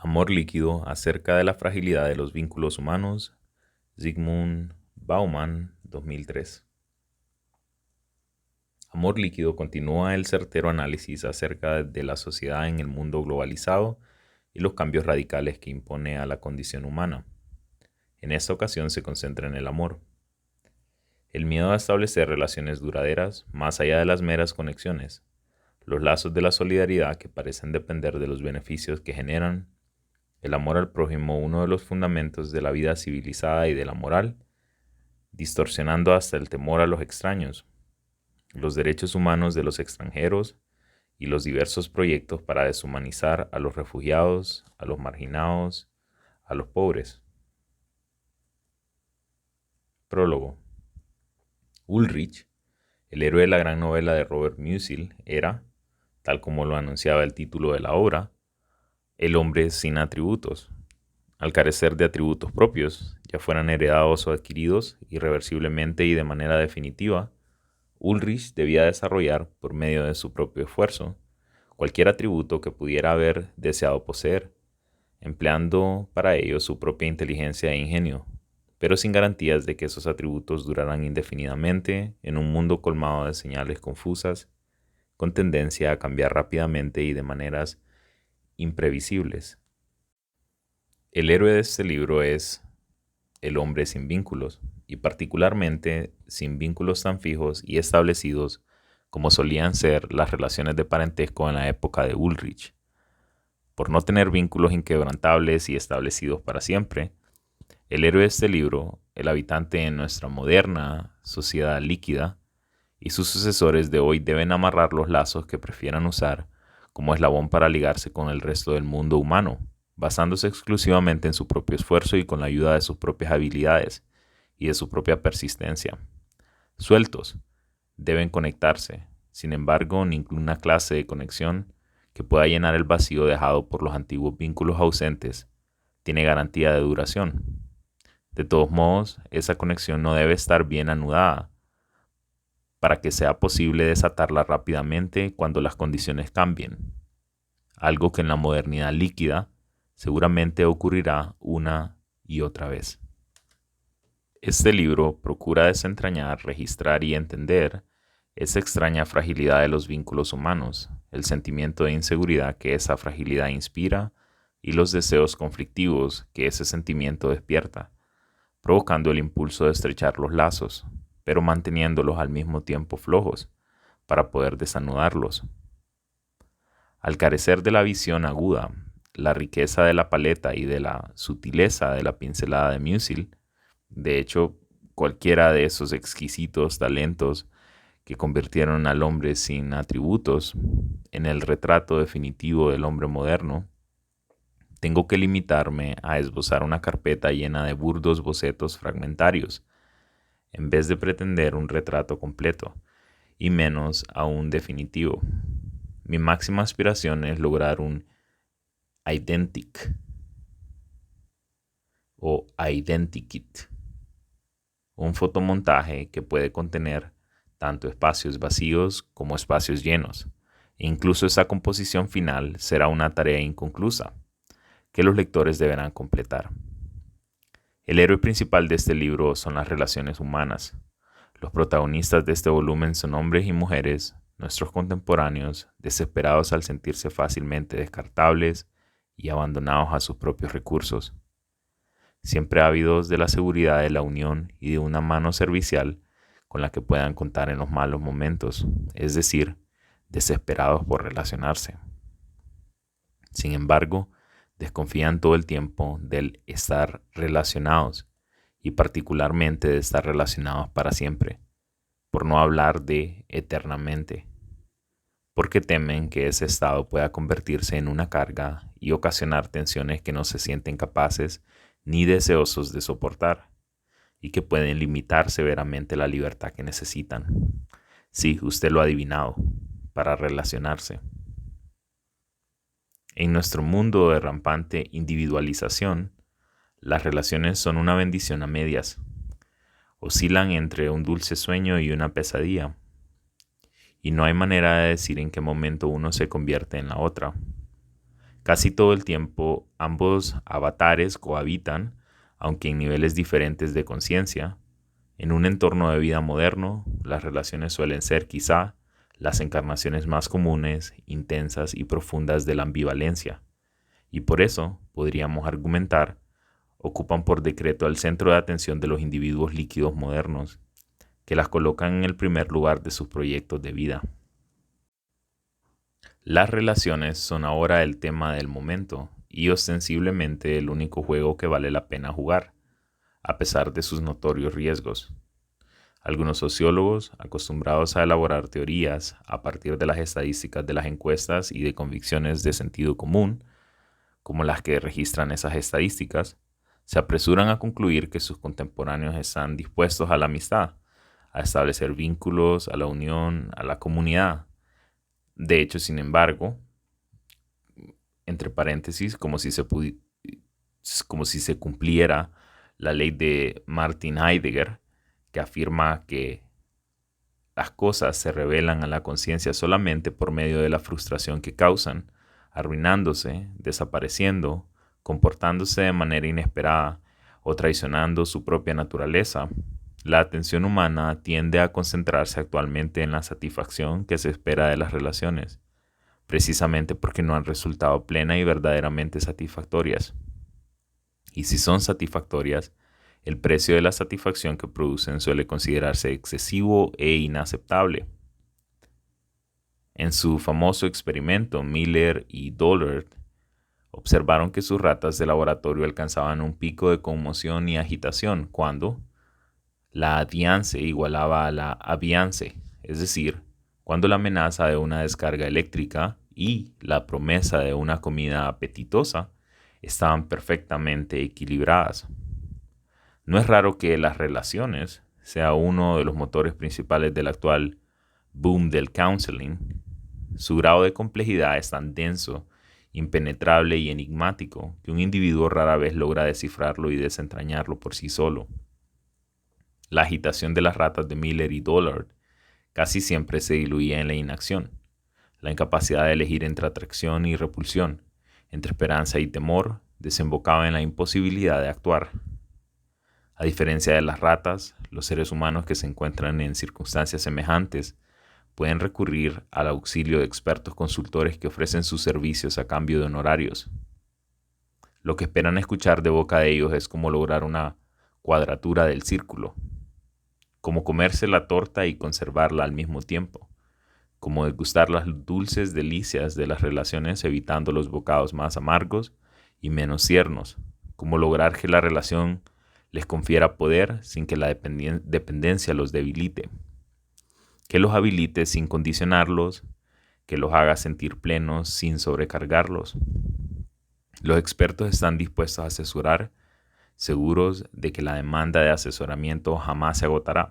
Amor líquido acerca de la fragilidad de los vínculos humanos, Zygmunt Bauman, 2003. Amor líquido continúa el certero análisis acerca de la sociedad en el mundo globalizado y los cambios radicales que impone a la condición humana. En esta ocasión se concentra en el amor. El miedo a establecer relaciones duraderas más allá de las meras conexiones, los lazos de la solidaridad que parecen depender de los beneficios que generan, el amor al prójimo, uno de los fundamentos de la vida civilizada y de la moral, distorsionando hasta el temor a los extraños, los derechos humanos de los extranjeros y los diversos proyectos para deshumanizar a los refugiados, a los marginados, a los pobres. Prólogo. Ulrich, el héroe de la gran novela de Robert Musil, era, tal como lo anunciaba el título de la obra, el hombre sin atributos. Al carecer de atributos propios, ya fueran heredados o adquiridos irreversiblemente y de manera definitiva, Ulrich debía desarrollar, por medio de su propio esfuerzo, cualquier atributo que pudiera haber deseado poseer, empleando para ello su propia inteligencia e ingenio, pero sin garantías de que esos atributos duraran indefinidamente en un mundo colmado de señales confusas, con tendencia a cambiar rápidamente y de maneras imprevisibles. El héroe de este libro es el hombre sin vínculos, y particularmente sin vínculos tan fijos y establecidos como solían ser las relaciones de parentesco en la época de Ulrich. Por no tener vínculos inquebrantables y establecidos para siempre, el héroe de este libro, el habitante en nuestra moderna sociedad líquida, y sus sucesores de hoy deben amarrar los lazos que prefieran usar como eslabón para ligarse con el resto del mundo humano, basándose exclusivamente en su propio esfuerzo y con la ayuda de sus propias habilidades y de su propia persistencia. Sueltos, deben conectarse. Sin embargo, ninguna clase de conexión que pueda llenar el vacío dejado por los antiguos vínculos ausentes tiene garantía de duración. De todos modos, esa conexión no debe estar bien anudada para que sea posible desatarla rápidamente cuando las condiciones cambien, algo que en la modernidad líquida seguramente ocurrirá una y otra vez. Este libro procura desentrañar, registrar y entender esa extraña fragilidad de los vínculos humanos, el sentimiento de inseguridad que esa fragilidad inspira y los deseos conflictivos que ese sentimiento despierta, provocando el impulso de estrechar los lazos, pero manteniéndolos al mismo tiempo flojos para poder desanudarlos. Al carecer de la visión aguda, la riqueza de la paleta y de la sutileza de la pincelada de Musil, de hecho, cualquiera de esos exquisitos talentos que convirtieron al hombre sin atributos en el retrato definitivo del hombre moderno, tengo que limitarme a esbozar una carpeta llena de burdos bocetos fragmentarios, en vez de pretender un retrato completo, y menos aún definitivo. Mi máxima aspiración es lograr un identic o identikit, un fotomontaje que puede contener tanto espacios vacíos como espacios llenos, e incluso esa composición final será una tarea inconclusa, que los lectores deberán completar. El héroe principal de este libro son las relaciones humanas. Los protagonistas de este volumen son hombres y mujeres, nuestros contemporáneos, desesperados al sentirse fácilmente descartables y abandonados a sus propios recursos. Siempre ávidos de la seguridad de la unión y de una mano servicial con la que puedan contar en los malos momentos, es decir, desesperados por relacionarse. Sin embargo, desconfían todo el tiempo del estar relacionados y particularmente de estar relacionados para siempre, por no hablar de eternamente, porque temen que ese estado pueda convertirse en una carga y ocasionar tensiones que no se sienten capaces ni deseosos de soportar, y que pueden limitar severamente la libertad que necesitan. Sí, usted lo ha adivinado, para relacionarse. En nuestro mundo de rampante individualización, las relaciones son una bendición a medias. Oscilan entre un dulce sueño y una pesadilla, y no hay manera de decir en qué momento uno se convierte en la otra. Casi todo el tiempo ambos avatares cohabitan, aunque en niveles diferentes de conciencia. En un entorno de vida moderno, las relaciones suelen ser quizá las encarnaciones más comunes, intensas y profundas de la ambivalencia, y por eso, podríamos argumentar, ocupan por decreto el centro de atención de los individuos líquidos modernos, que las colocan en el primer lugar de sus proyectos de vida. Las relaciones son ahora el tema del momento y ostensiblemente el único juego que vale la pena jugar, a pesar de sus notorios riesgos. Algunos sociólogos, acostumbrados a elaborar teorías a partir de las estadísticas de las encuestas y de convicciones de sentido común, como las que registran esas estadísticas, se apresuran a concluir que sus contemporáneos están dispuestos a la amistad, a establecer vínculos, a la unión, a la comunidad. De hecho, sin embargo, entre paréntesis, como si se cumpliera la ley de Martin Heidegger, que afirma que las cosas se revelan a la conciencia solamente por medio de la frustración que causan, arruinándose, desapareciendo, comportándose de manera inesperada o traicionando su propia naturaleza. La atención humana tiende a concentrarse actualmente en la satisfacción que se espera de las relaciones, precisamente porque no han resultado plena y verdaderamente satisfactorias. Y si son satisfactorias, el precio de la satisfacción que producen suele considerarse excesivo e inaceptable. En su famoso experimento, Miller y Dollard observaron que sus ratas de laboratorio alcanzaban un pico de conmoción y agitación cuando la adiance igualaba a la aviance, es decir, cuando la amenaza de una descarga eléctrica y la promesa de una comida apetitosa estaban perfectamente equilibradas. No es raro que las relaciones sea uno de los motores principales del actual boom del counseling. Su grado de complejidad es tan denso, impenetrable y enigmático que un individuo rara vez logra descifrarlo y desentrañarlo por sí solo. La agitación de las ratas de Miller y Dollard casi siempre se diluía en la inacción, la incapacidad de elegir entre atracción y repulsión, entre esperanza y temor, desembocaba en la imposibilidad de actuar. A diferencia de las ratas, los seres humanos que se encuentran en circunstancias semejantes pueden recurrir al auxilio de expertos consultores que ofrecen sus servicios a cambio de honorarios. Lo que esperan escuchar de boca de ellos es cómo lograr una cuadratura del círculo, cómo comerse la torta y conservarla al mismo tiempo, cómo degustar las dulces delicias de las relaciones evitando los bocados más amargos y menos tiernos, cómo lograr que la relación les confiera poder sin que la dependencia los debilite, que los habilite sin condicionarlos, que los haga sentir plenos sin sobrecargarlos. Los expertos están dispuestos a asesorar, seguros de que la demanda de asesoramiento jamás se agotará,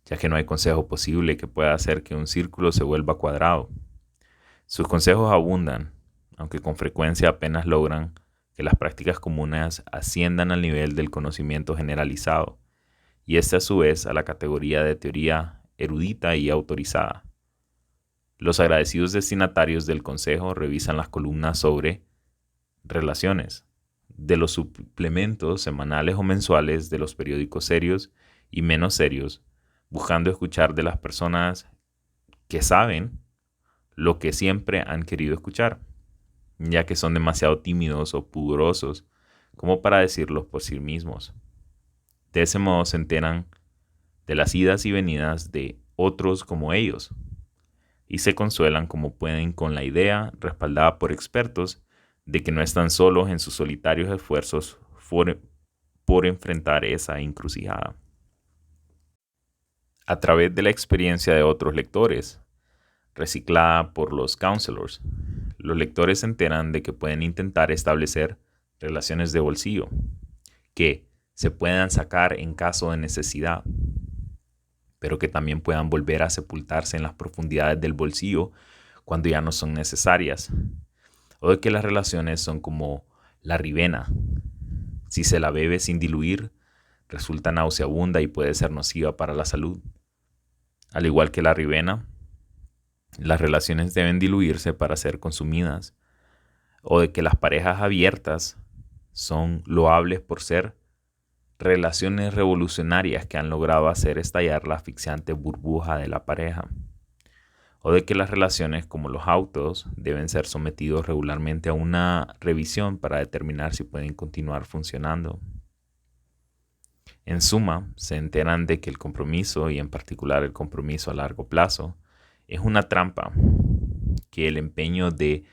ya que no hay consejo posible que pueda hacer que un círculo se vuelva cuadrado. Sus consejos abundan, aunque con frecuencia apenas logran que las prácticas comunes asciendan al nivel del conocimiento generalizado, y este a su vez a la categoría de teoría erudita y autorizada. Los agradecidos destinatarios del consejo revisan las columnas sobre relaciones, de los suplementos semanales o mensuales de los periódicos serios y menos serios, buscando escuchar de las personas que saben lo que siempre han querido escuchar, ya que son demasiado tímidos o pudorosos como para decirlo por sí mismos. De ese modo se enteran de las idas y venidas de otros como ellos, y se consuelan como pueden con la idea, respaldada por expertos, de que no están solos en sus solitarios esfuerzos por enfrentar esa encrucijada. A través de la experiencia de otros lectores, reciclada por los counselors, los lectores se enteran de que pueden intentar establecer relaciones de bolsillo, que se puedan sacar en caso de necesidad, pero que también puedan volver a sepultarse en las profundidades del bolsillo cuando ya no son necesarias, o de que las relaciones son como la ribena. Si se la bebe sin diluir, resulta nauseabunda y puede ser nociva para la salud. Al igual que la ribena, las relaciones deben diluirse para ser consumidas, o de que las parejas abiertas son loables por ser relaciones revolucionarias que han logrado hacer estallar la asfixiante burbuja de la pareja, o de que las relaciones como los autos deben ser sometidos regularmente a una revisión para determinar si pueden continuar funcionando. En suma, se enteran de que el compromiso, y en particular el compromiso a largo plazo, es una trampa que el empeño de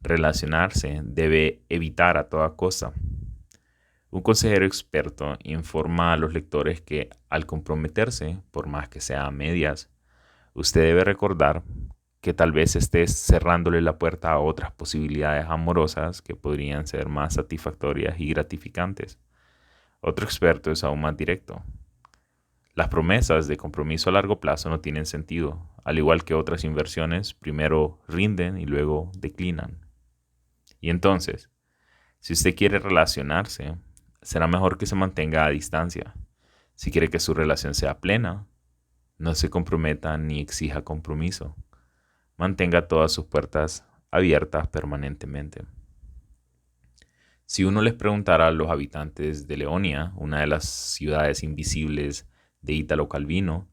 relacionarse debe evitar a toda costa. Un consejero experto informa a los lectores que al comprometerse, por más que sea a medias, usted debe recordar que tal vez estés cerrándole la puerta a otras posibilidades amorosas que podrían ser más satisfactorias y gratificantes. Otro experto es aún más directo. Las promesas de compromiso a largo plazo no tienen sentido, al igual que otras inversiones, primero rinden y luego declinan. Y entonces, si usted quiere relacionarse, será mejor que se mantenga a distancia. Si quiere que su relación sea plena, no se comprometa ni exija compromiso. Mantenga todas sus puertas abiertas permanentemente. Si uno les preguntara a los habitantes de Leonia, una de las ciudades invisibles de Ítalo Calvino,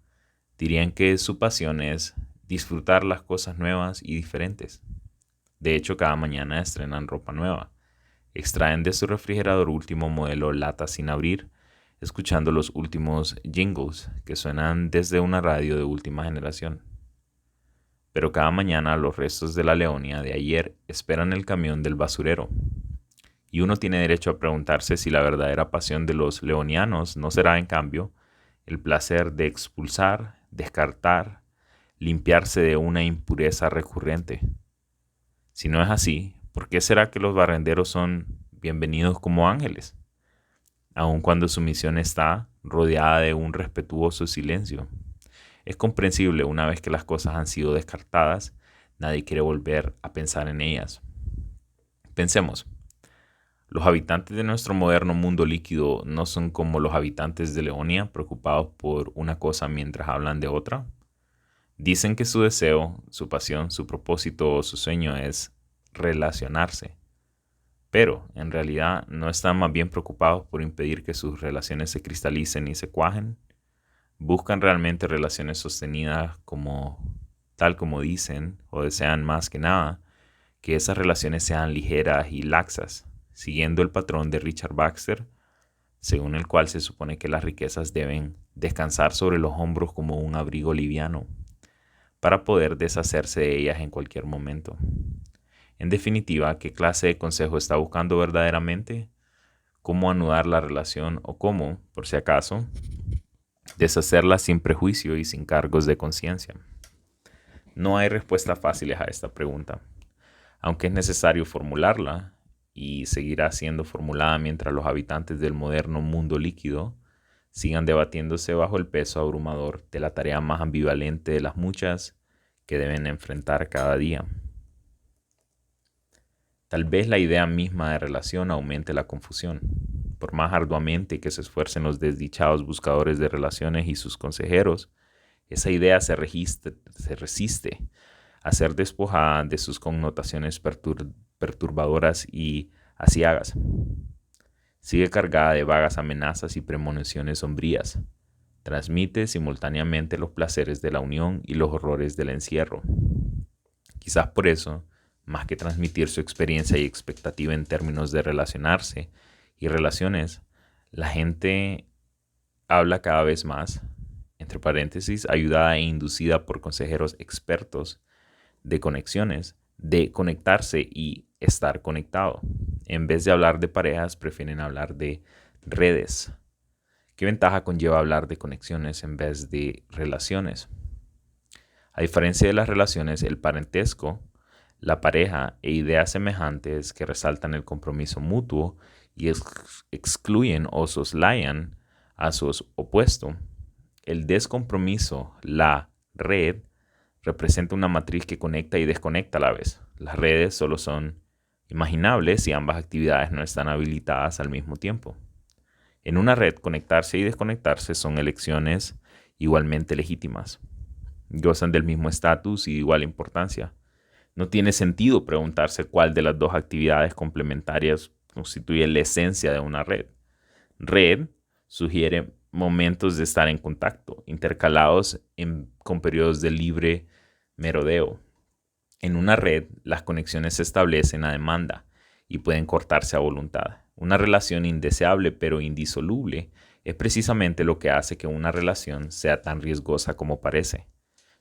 dirían que su pasión es disfrutar las cosas nuevas y diferentes. De hecho, cada mañana estrenan ropa nueva. Extraen de su refrigerador último modelo lata sin abrir, escuchando los últimos jingles que suenan desde una radio de última generación. Pero cada mañana los restos de la Leonia de ayer esperan el camión del basurero. Y uno tiene derecho a preguntarse si la verdadera pasión de los leonianos no será, en cambio, el placer de expulsar, descartar, limpiarse de una impureza recurrente. Si no es así, ¿por qué será que los barrenderos son bienvenidos como ángeles, aun cuando su misión está rodeada de un respetuoso silencio? Es comprensible, una vez que las cosas han sido descartadas, nadie quiere volver a pensar en ellas. Pensemos, los habitantes de nuestro moderno mundo líquido no son como los habitantes de Leonia, preocupados por una cosa mientras hablan de otra. Dicen que su deseo, su pasión, su propósito o su sueño es relacionarse, pero en realidad no están más bien preocupados por impedir que sus relaciones se cristalicen y se cuajen. Buscan realmente relaciones sostenidas tal como dicen, o desean más que nada que esas relaciones sean ligeras y laxas, siguiendo el patrón de Richard Baxter, según el cual se supone que las riquezas deben descansar sobre los hombros como un abrigo liviano, para poder deshacerse de ellas en cualquier momento. En definitiva, ¿qué clase de consejo está buscando verdaderamente? ¿Cómo anudar la relación o cómo, por si acaso, deshacerla sin prejuicio y sin cargos de conciencia? No hay respuestas fáciles a esta pregunta, aunque es necesario formularla y seguirá siendo formulada mientras los habitantes del moderno mundo líquido sigan debatiéndose bajo el peso abrumador de la tarea más ambivalente de las muchas que deben enfrentar cada día. Tal vez la idea misma de relación aumente la confusión. Por más arduamente que se esfuercen los desdichados buscadores de relaciones y sus consejeros, esa idea se resiste a ser despojada de sus connotaciones perturbadoras y aciagas. Sigue cargada de vagas amenazas y premoniciones sombrías. Transmite simultáneamente los placeres de la unión y los horrores del encierro. Quizás por eso, más que transmitir su experiencia y expectativa en términos de relacionarse y relaciones, la gente habla cada vez más, entre paréntesis, ayudada e inducida por consejeros expertos de conexiones, de conectarse y estar conectado. En vez de hablar de parejas, prefieren hablar de redes. ¿Qué ventaja conlleva hablar de conexiones en vez de relaciones? A diferencia de las relaciones, el parentesco, la pareja e ideas semejantes que resaltan el compromiso mutuo y excluyen o soslayan a su opuesto. El descompromiso, la red, representa una matriz que conecta y desconecta a la vez. Las redes solo son imaginables si ambas actividades no están habilitadas al mismo tiempo. En una red, conectarse y desconectarse son elecciones igualmente legítimas. Gozan del mismo estatus y de igual importancia. No tiene sentido preguntarse cuál de las dos actividades complementarias constituye la esencia de una red. Red sugiere momentos de estar en contacto, intercalados con periodos de libre merodeo. En una red, las conexiones se establecen a demanda y pueden cortarse a voluntad. Una relación indeseable pero indisoluble es precisamente lo que hace que una relación sea tan riesgosa como parece.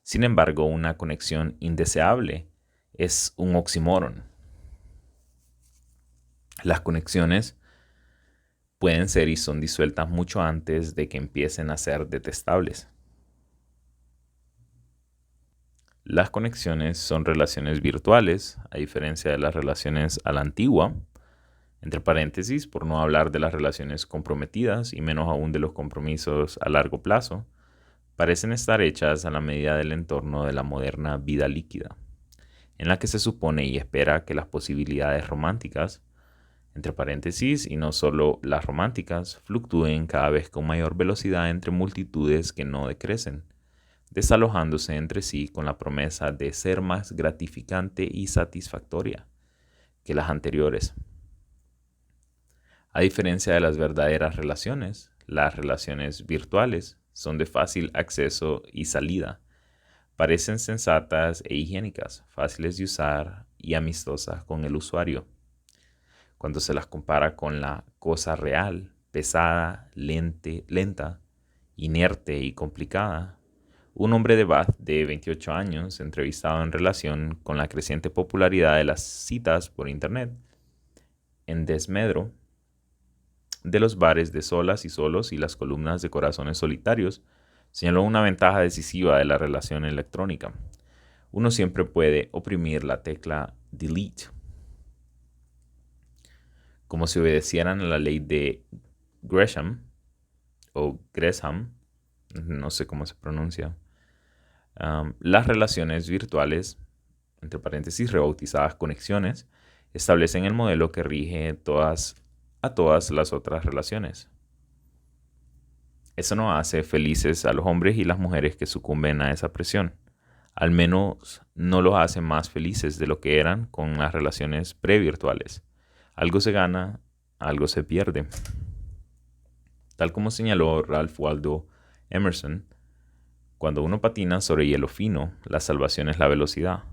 Sin embargo, una conexión indeseable es un oxímoron. Las conexiones pueden ser y son disueltas mucho antes de que empiecen a ser detestables. Las conexiones son relaciones virtuales, a diferencia de las relaciones a la antigua, entre paréntesis, por no hablar de las relaciones comprometidas y menos aún de los compromisos a largo plazo, parecen estar hechas a la medida del entorno de la moderna vida líquida, en la que se supone y espera que las posibilidades románticas, entre paréntesis, y no solo las románticas, fluctúen cada vez con mayor velocidad entre multitudes que no decrecen, desalojándose entre sí con la promesa de ser más gratificante y satisfactoria que las anteriores. A diferencia de las verdaderas relaciones, las relaciones virtuales son de fácil acceso y salida. Parecen sensatas e higiénicas, fáciles de usar y amistosas con el usuario. Cuando se las compara con la cosa real, pesada, lenta, inerte y complicada, un hombre de Bath de 28 años, entrevistado en relación con la creciente popularidad de las citas por internet, en desmedro de los bares de solas y solos y las columnas de corazones solitarios, señaló una ventaja decisiva de la relación electrónica. Uno siempre puede oprimir la tecla delete, como si obedecieran a la ley de Gresham, o Gresham, no sé cómo se pronuncia. Las relaciones virtuales, entre paréntesis, rebautizadas conexiones, establecen el modelo que rige a todas las otras relaciones. Eso no hace felices a los hombres y las mujeres que sucumben a esa presión. Al menos no los hace más felices de lo que eran con las relaciones previrtuales. Algo se gana, algo se pierde. Tal como señaló Ralph Waldo Emerson, cuando uno patina sobre hielo fino, la salvación es la velocidad.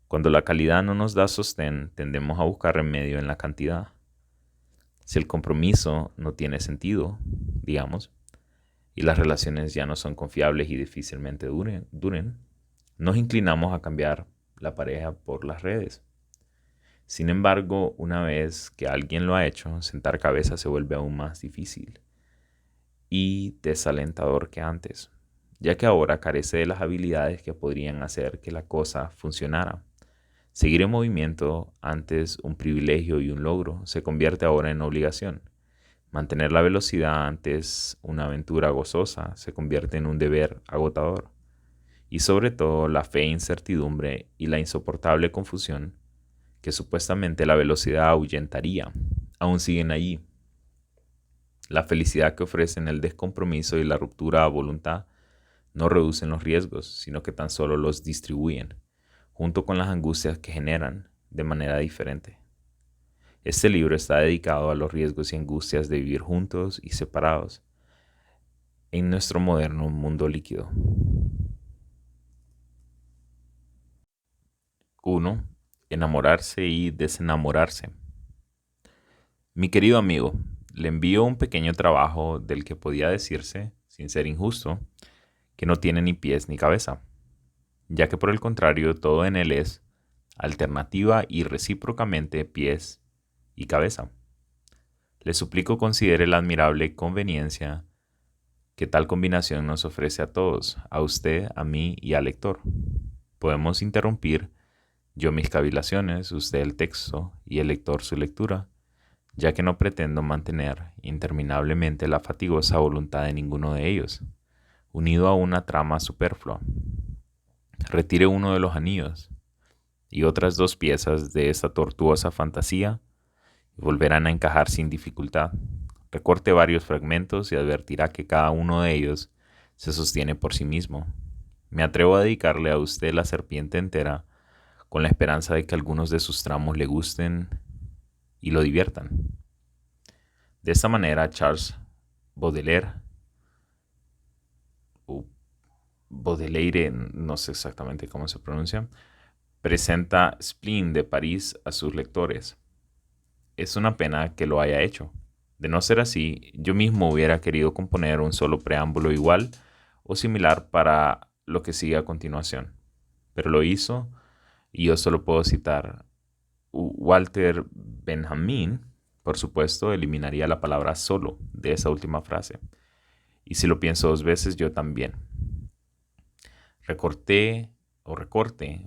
Cuando la calidad no nos da sostén, tendemos a buscar remedio en la cantidad. Si el compromiso no tiene sentido, digamos, y las relaciones ya no son confiables y difícilmente duren, nos inclinamos a cambiar la pareja por las redes. Sin embargo, una vez que alguien lo ha hecho, sentar cabeza se vuelve aún más difícil y desalentador que antes, ya que ahora carece de las habilidades que podrían hacer que la cosa funcionara. Seguir en movimiento, antes un privilegio y un logro, se convierte ahora en obligación. Mantener la velocidad, antes una aventura gozosa, se convierte en un deber agotador. Y sobre todo, la fe e incertidumbre y la insoportable confusión que supuestamente la velocidad ahuyentaría, aún siguen allí. La felicidad que ofrecen el descompromiso y la ruptura a voluntad no reducen los riesgos, sino que tan solo los distribuyen, junto con las angustias que generan, de manera diferente. Este libro está dedicado a los riesgos y angustias de vivir juntos y separados en nuestro moderno mundo líquido. 1. Enamorarse y desenamorarse. Mi querido amigo, le envío un pequeño trabajo del que podía decirse, sin ser injusto, que no tiene ni pies ni cabeza, ya que por el contrario todo en él es alternativa y recíprocamente pies y cabeza. Le suplico considere la admirable conveniencia que tal combinación nos ofrece a todos, a usted, a mí y al lector. Podemos interrumpir yo mis cavilaciones, usted el texto y el lector su lectura, ya que no pretendo mantener interminablemente la fatigosa voluntad de ninguno de ellos, unido a una trama superflua. Retire uno de los anillos y otras dos piezas de esta tortuosa fantasía y volverán a encajar sin dificultad. Recorte varios fragmentos y advertirá que cada uno de ellos se sostiene por sí mismo. Me atrevo a dedicarle a usted la serpiente entera con la esperanza de que algunos de sus tramos le gusten y lo diviertan. De esta manera, Charles Baudelaire, o Baudelaire, no sé exactamente cómo se pronuncia, presenta Spleen de París a sus lectores. Es una pena que lo haya hecho. De no ser así, yo mismo hubiera querido componer un solo preámbulo igual o similar para lo que sigue a continuación. Pero lo hizo y yo solo puedo citar. Walter Benjamin, por supuesto, eliminaría la palabra solo de esa última frase. Y si lo pienso dos veces, yo también. Recorte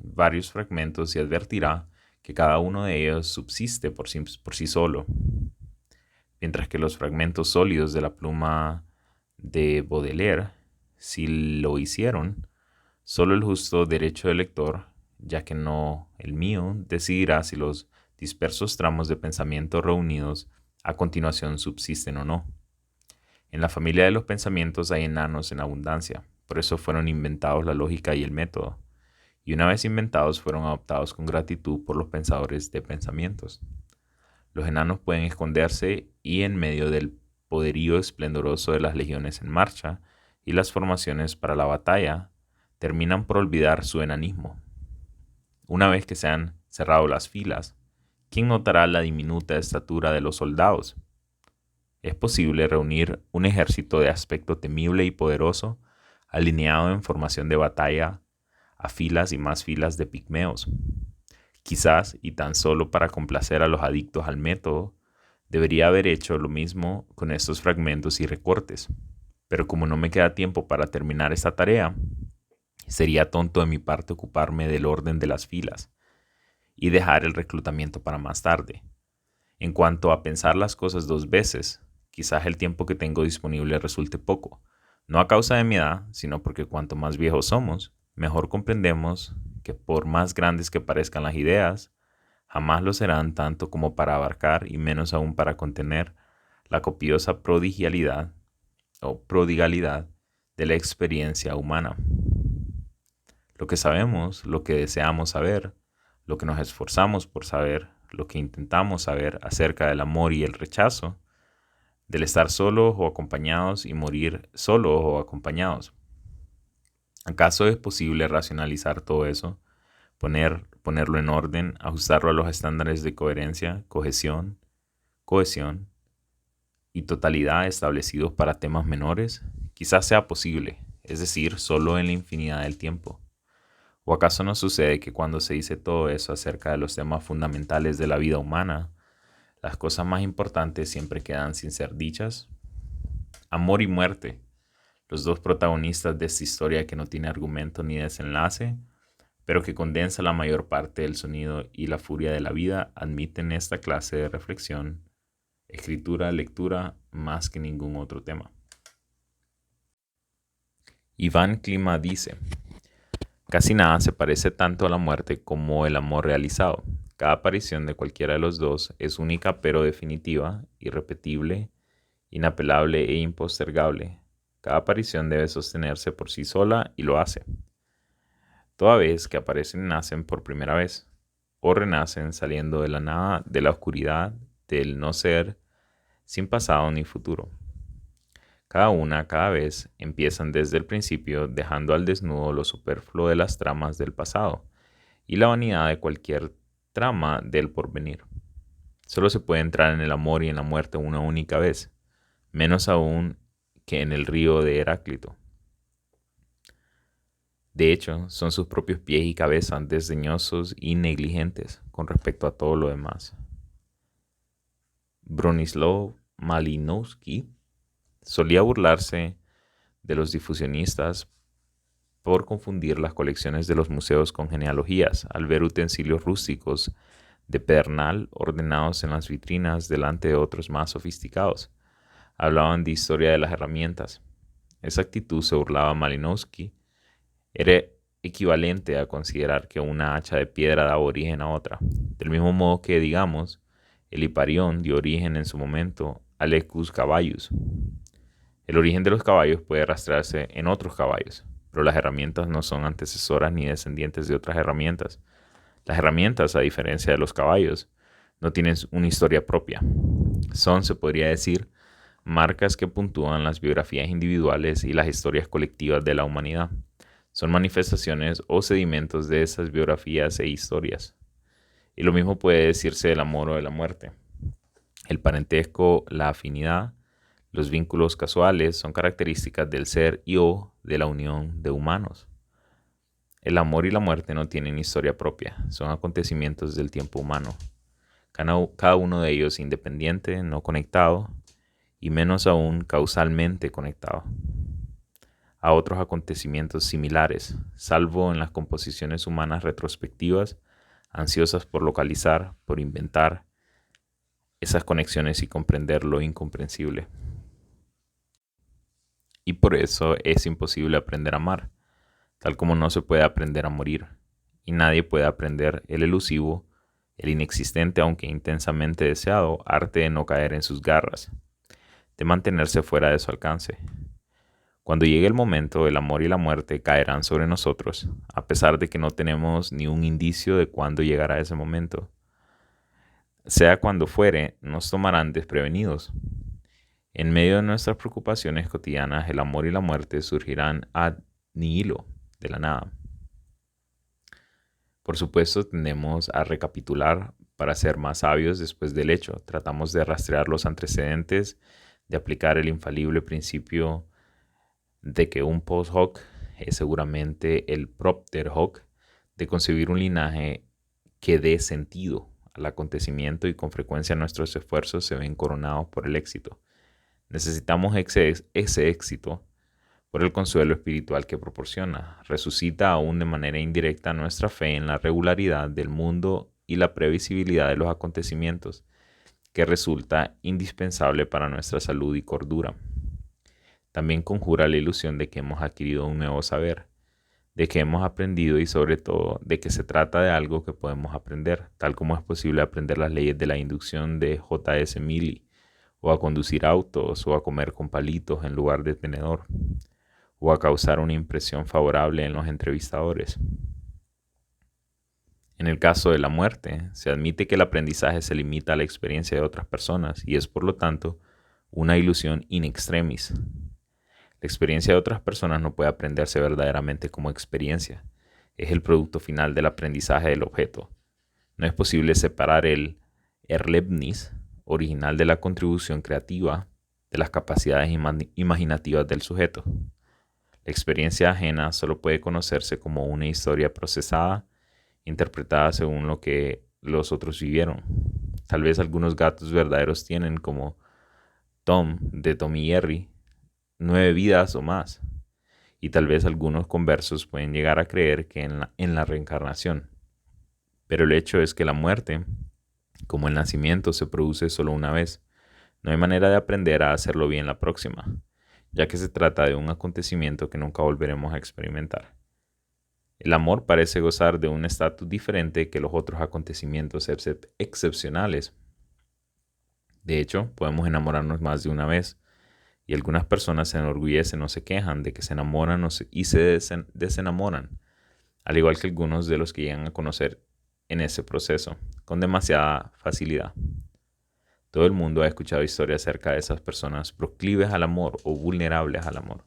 varios fragmentos y advertirá que cada uno de ellos subsiste por sí solo, mientras que los fragmentos sólidos de la pluma de Baudelaire, si lo hicieron, solo el justo derecho del lector, ya que no el mío, decidirá si los dispersos tramos de pensamiento reunidos a continuación subsisten o no. En la familia de los pensamientos hay enanos en abundancia, por eso fueron inventados la lógica y el método, y una vez inventados fueron adoptados con gratitud por los pensadores de pensamientos. Los enanos pueden esconderse y en medio del poderío esplendoroso de las legiones en marcha y las formaciones para la batalla, terminan por olvidar su enanismo. Una vez que se han cerrado las filas, ¿quién notará la diminuta estatura de los soldados? Es posible reunir un ejército de aspecto temible y poderoso, alineado en formación de batalla a filas y más filas de pigmeos. Quizás, y tan solo para complacer a los adictos al método, debería haber hecho lo mismo con estos fragmentos y recortes. Pero como no me queda tiempo para terminar esta tarea, sería tonto de mi parte ocuparme del orden de las filas y dejar el reclutamiento para más tarde. En cuanto a pensar las cosas dos veces, quizás el tiempo que tengo disponible resulte poco, no a causa de mi edad, sino porque cuanto más viejos somos, mejor comprendemos que por más grandes que parezcan las ideas, jamás lo serán tanto como para abarcar y menos aún para contener la copiosa prodigalidad de la experiencia humana. Lo que sabemos, lo que deseamos saber, lo que nos esforzamos por saber, lo que intentamos saber acerca del amor y el rechazo, del estar solos o acompañados y morir solos o acompañados. ¿Acaso es posible racionalizar todo eso, ponerlo en orden, ajustarlo a los estándares de coherencia, cohesión y totalidad establecidos para temas menores? Quizás sea posible, es decir, solo en la infinidad del tiempo. ¿O acaso no sucede que cuando se dice todo eso acerca de los temas fundamentales de la vida humana, las cosas más importantes siempre quedan sin ser dichas? Amor y muerte, los dos protagonistas de esta historia que no tiene argumento ni desenlace, pero que condensa la mayor parte del sonido y la furia de la vida, admiten esta clase de reflexión, escritura, lectura, más que ningún otro tema. Iván Klima dice: casi nada se parece tanto a la muerte como el amor realizado. Cada aparición de cualquiera de los dos es única pero definitiva, irrepetible, inapelable e impostergable. Cada aparición debe sostenerse por sí sola y lo hace. Toda vez que aparecen nacen por primera vez, o renacen saliendo de la nada, de la oscuridad, del no ser, sin pasado ni futuro. Cada vez, empiezan desde el principio, dejando al desnudo lo superfluo de las tramas del pasado y la vanidad de cualquier trama del porvenir. Solo se puede entrar en el amor y en la muerte una única vez, menos aún que en el río de Heráclito. De hecho, son sus propios pies y cabezas desdeñosos y negligentes con respecto a todo lo demás. Bronislaw Malinowski solía burlarse de los difusionistas por confundir las colecciones de los museos con genealogías, al ver utensilios rústicos de pedernal ordenados en las vitrinas delante de otros más sofisticados. Hablaban de historia de las herramientas. Esa actitud, se burlaba Malinowski, era equivalente a considerar que una hacha de piedra daba origen a otra, del mismo modo que, digamos, el Hiparión dio origen en su momento al Equus Caballus. El origen de los caballos puede rastrearse en otros caballos, pero las herramientas no son antecesoras ni descendientes de otras herramientas. Las herramientas, a diferencia de los caballos, no tienen una historia propia. Son, se podría decir, marcas que puntúan las biografías individuales y las historias colectivas de la humanidad. Son manifestaciones o sedimentos de esas biografías e historias. Y lo mismo puede decirse del amor o de la muerte. El parentesco, la afinidad, los vínculos casuales son características del ser y o de la unión de humanos. El amor y la muerte no tienen historia propia, son acontecimientos del tiempo humano. Cada uno de ellos independiente, no conectado, y menos aún causalmente conectado a otros acontecimientos similares, salvo en las composiciones humanas retrospectivas, ansiosas por localizar, por inventar esas conexiones y comprender lo incomprensible. Y por eso es imposible aprender a amar, tal como no se puede aprender a morir, y nadie puede aprender el elusivo, el inexistente aunque intensamente deseado arte de no caer en sus garras, de mantenerse fuera de su alcance. Cuando llegue el momento, el amor y la muerte caerán sobre nosotros, a pesar de que no tenemos ni un indicio de cuándo llegará ese momento. Sea cuando fuere, nos tomarán desprevenidos. En medio de nuestras preocupaciones cotidianas, el amor y la muerte surgirán ad nihilo, de la nada. Por supuesto, tendemos a recapitular para ser más sabios después del hecho. Tratamos de rastrear los antecedentes, de aplicar el infalible principio de que un post hoc es seguramente el propter hoc, de concebir un linaje que dé sentido al acontecimiento, y con frecuencia nuestros esfuerzos se ven coronados por el éxito. Necesitamos ese éxito por el consuelo espiritual que proporciona. Resucita aún de manera indirecta nuestra fe en la regularidad del mundo y la previsibilidad de los acontecimientos, que resulta indispensable para nuestra salud y cordura. También conjura la ilusión de que hemos adquirido un nuevo saber, de que hemos aprendido y sobre todo de que se trata de algo que podemos aprender, tal como es posible aprender las leyes de la inducción de J.S. Milley, o a conducir autos, o a comer con palitos en lugar de tenedor, o a causar una impresión favorable en los entrevistadores. En el caso de la muerte, se admite que el aprendizaje se limita a la experiencia de otras personas y es por lo tanto una ilusión in extremis. La experiencia de otras personas no puede aprenderse verdaderamente como experiencia. Es el producto final del aprendizaje del objeto. No es posible separar el Erlebnis original de la contribución creativa de las capacidades imaginativas del sujeto. La experiencia ajena solo puede conocerse como una historia procesada, interpretada según lo que los otros vivieron. Tal vez algunos gatos verdaderos tienen, como Tom de Tom y Jerry, 9 vidas o más, y tal vez algunos conversos pueden llegar a creer que en la reencarnación. Pero el hecho es que la muerte, como el nacimiento, se produce solo una vez. No hay manera de aprender a hacerlo bien la próxima, ya que se trata de un acontecimiento que nunca volveremos a experimentar. El amor parece gozar de un estatus diferente que los otros acontecimientos excepcionales. De hecho, podemos enamorarnos más de una vez, y algunas personas se enorgullecen o se quejan de que se enamoran y se desenamoran, al igual que algunos de los que llegan a conocer en ese proceso, con demasiada facilidad. Todo el mundo ha escuchado historias acerca de esas personas proclives al amor o vulnerables al amor.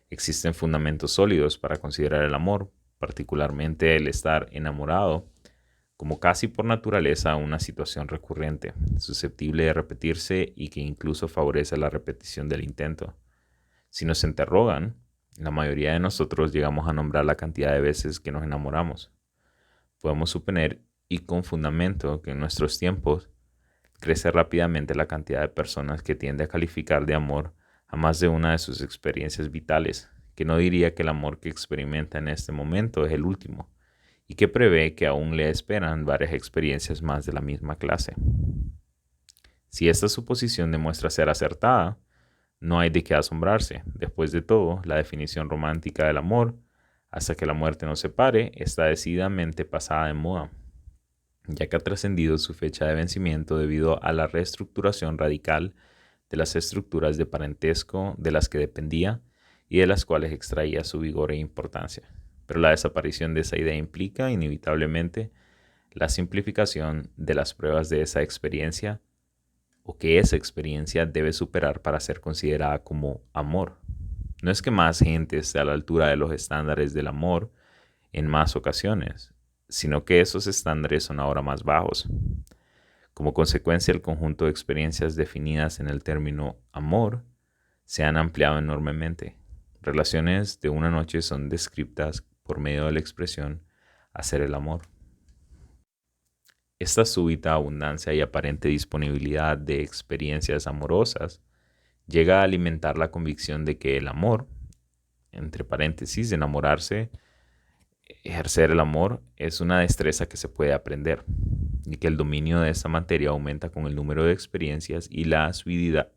Existen fundamentos sólidos para considerar el amor, particularmente el estar enamorado, como casi por naturaleza una situación recurrente, susceptible de repetirse y que incluso favorece la repetición del intento. Si nos interrogan, la mayoría de nosotros llegamos a nombrar la cantidad de veces que nos enamoramos. Podemos suponer, y con fundamento, que en nuestros tiempos crece rápidamente la cantidad de personas que tiende a calificar de amor a más de una de sus experiencias vitales, que no diría que el amor que experimenta en este momento es el último, y que prevé que aún le esperan varias experiencias más de la misma clase. Si esta suposición demuestra ser acertada, no hay de qué asombrarse. Después de todo, la definición romántica del amor, hasta que la muerte nos separe, está decididamente pasada de moda, ya que ha trascendido su fecha de vencimiento debido a la reestructuración radical de las estructuras de parentesco de las que dependía y de las cuales extraía su vigor e importancia. Pero la desaparición de esa idea implica, inevitablemente, la simplificación de las pruebas de esa experiencia o que esa experiencia debe superar para ser considerada como amor. No es que más gente esté a la altura de los estándares del amor en más ocasiones, sino que esos estándares son ahora más bajos. Como consecuencia, el conjunto de experiencias definidas en el término amor se han ampliado enormemente. Relaciones de una noche son descritas por medio de la expresión hacer el amor. Esta súbita abundancia y aparente disponibilidad de experiencias amorosas llega a alimentar la convicción de que el amor, entre paréntesis, enamorarse, ejercer el amor, es una destreza que se puede aprender y que el dominio de esta materia aumenta con el número de experiencias y la asiduidad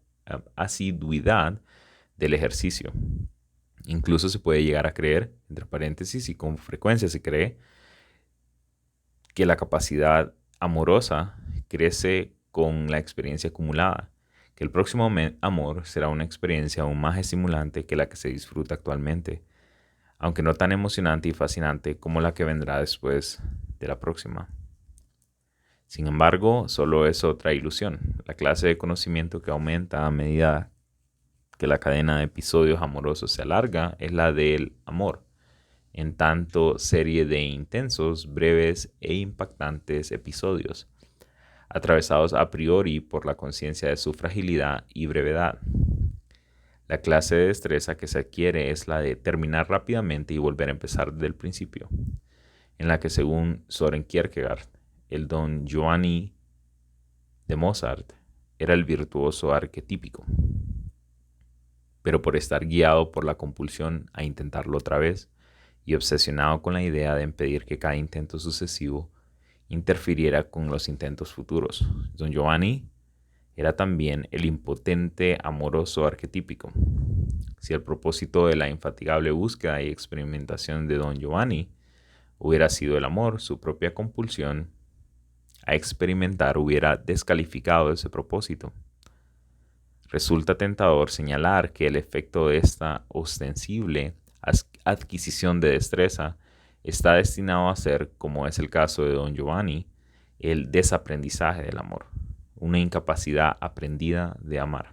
del ejercicio. Incluso se puede llegar a creer, entre paréntesis, y con frecuencia se cree, que la capacidad amorosa crece con la experiencia acumulada, que el próximo amor será una experiencia aún más estimulante que la que se disfruta actualmente, aunque no tan emocionante y fascinante como la que vendrá después de la próxima. Sin embargo, solo es otra ilusión, la clase de conocimiento que aumenta a medida que la cadena de episodios amorosos se alarga es la del amor, en tanto serie de intensos, breves e impactantes episodios, atravesados a priori por la conciencia de su fragilidad y brevedad. La clase de destreza que se adquiere es la de terminar rápidamente y volver a empezar desde el principio, en la que según Soren Kierkegaard, el Don Giovanni de Mozart era el virtuoso arquetípico. Pero por estar guiado por la compulsión a intentarlo otra vez y obsesionado con la idea de impedir que cada intento sucesivo interfiriera con los intentos futuros, Don Giovanni era también el impotente amoroso arquetípico. Si el propósito de la infatigable búsqueda y experimentación de Don Giovanni hubiera sido el amor, su propia compulsión a experimentar hubiera descalificado ese propósito. Resulta tentador señalar que el efecto de esta ostensible adquisición de destreza está destinado a ser, como es el caso de Don Giovanni, el desaprendizaje del amor, una incapacidad aprendida de amar.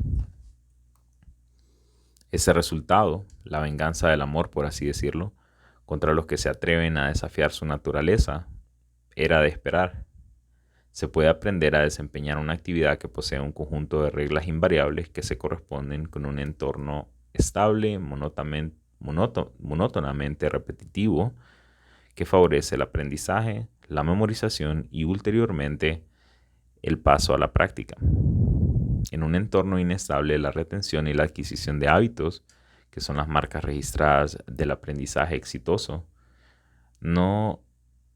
Ese resultado, la venganza del amor, por así decirlo, contra los que se atreven a desafiar su naturaleza, era de esperar. Se puede aprender a desempeñar una actividad que posee un conjunto de reglas invariables que se corresponden con un entorno estable, monótonamente repetitivo, que favorece el aprendizaje, la memorización y ulteriormente el paso a la práctica. En un entorno inestable, la retención y la adquisición de hábitos, que son las marcas registradas del aprendizaje exitoso, no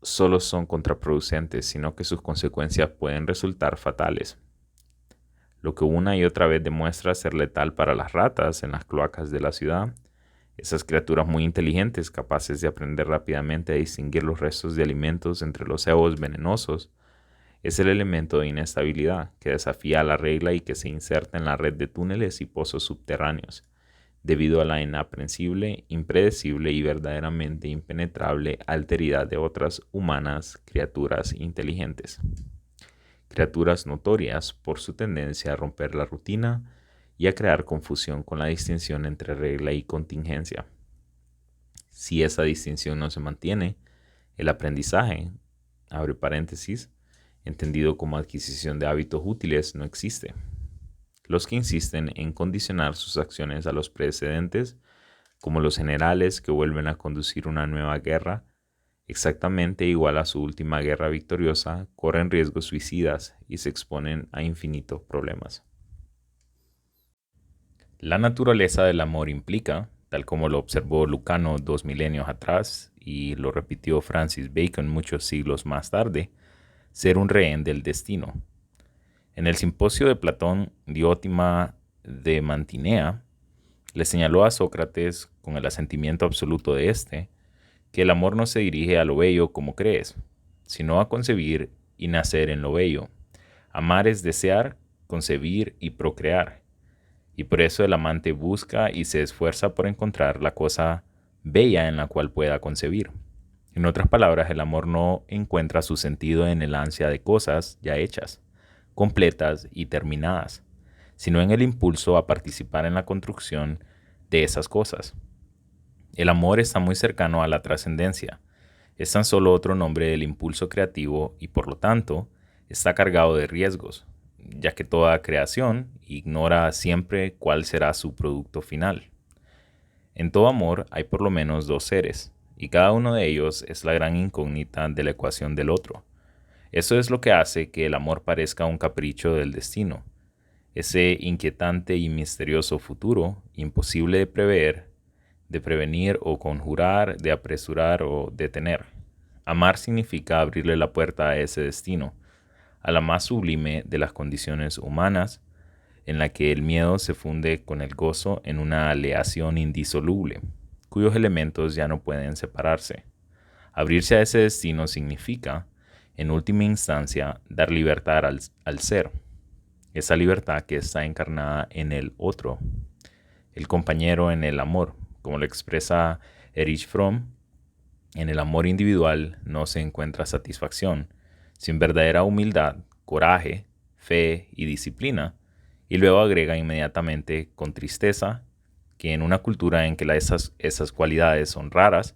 solo son contraproducentes, sino que sus consecuencias pueden resultar fatales. Lo que una y otra vez demuestra ser letal para las ratas en las cloacas de la ciudad, esas criaturas muy inteligentes capaces de aprender rápidamente a distinguir los restos de alimentos entre los cebos venenosos, es el elemento de inestabilidad que desafía la regla y que se inserta en la red de túneles y pozos subterráneos, debido a la inaprensible, impredecible y verdaderamente impenetrable alteridad de otras humanas criaturas inteligentes. Criaturas notorias por su tendencia a romper la rutina y a crear confusión con la distinción entre regla y contingencia. Si esa distinción no se mantiene, el aprendizaje, abre paréntesis, entendido como adquisición de hábitos útiles, no existe. Los que insisten en condicionar sus acciones a los precedentes, como los generales que vuelven a conducir una nueva guerra, exactamente igual a su última guerra victoriosa, corren riesgos suicidas y se exponen a infinitos problemas. La naturaleza del amor implica, tal como lo observó Lucano 2 milenios atrás y lo repitió Francis Bacon muchos siglos más tarde, ser un rehén del destino. En el simposio de Platón, Diótima de Mantinea le señaló a Sócrates, con el asentimiento absoluto de éste, que el amor no se dirige a lo bello como crees, sino a concebir y nacer en lo bello. Amar es desear, concebir y procrear. Y por eso el amante busca y se esfuerza por encontrar la cosa bella en la cual pueda concebir. En otras palabras, el amor no encuentra su sentido en el ansia de cosas ya hechas, completas y terminadas, sino en el impulso a participar en la construcción de esas cosas. El amor está muy cercano a la trascendencia. Es tan solo otro nombre del impulso creativo y por lo tanto está cargado de riesgos, ya que toda creación ignora siempre cuál será su producto final. En todo amor hay por lo menos dos seres, y cada uno de ellos es la gran incógnita de la ecuación del otro. Eso es lo que hace que el amor parezca un capricho del destino, ese inquietante y misterioso futuro, imposible de prever, de prevenir o conjurar, de apresurar o detener. Amar significa abrirle la puerta a ese destino, a la más sublime de las condiciones humanas, en la que el miedo se funde con el gozo en una aleación indisoluble, cuyos elementos ya no pueden separarse. Abrirse a ese destino significa, en última instancia, dar libertad al ser, esa libertad que está encarnada en el otro, el compañero en el amor, como lo expresa Erich Fromm. En el amor individual no se encuentra satisfacción, sin verdadera humildad, coraje, fe y disciplina, y luego agrega inmediatamente con tristeza que en una cultura en que esas cualidades son raras,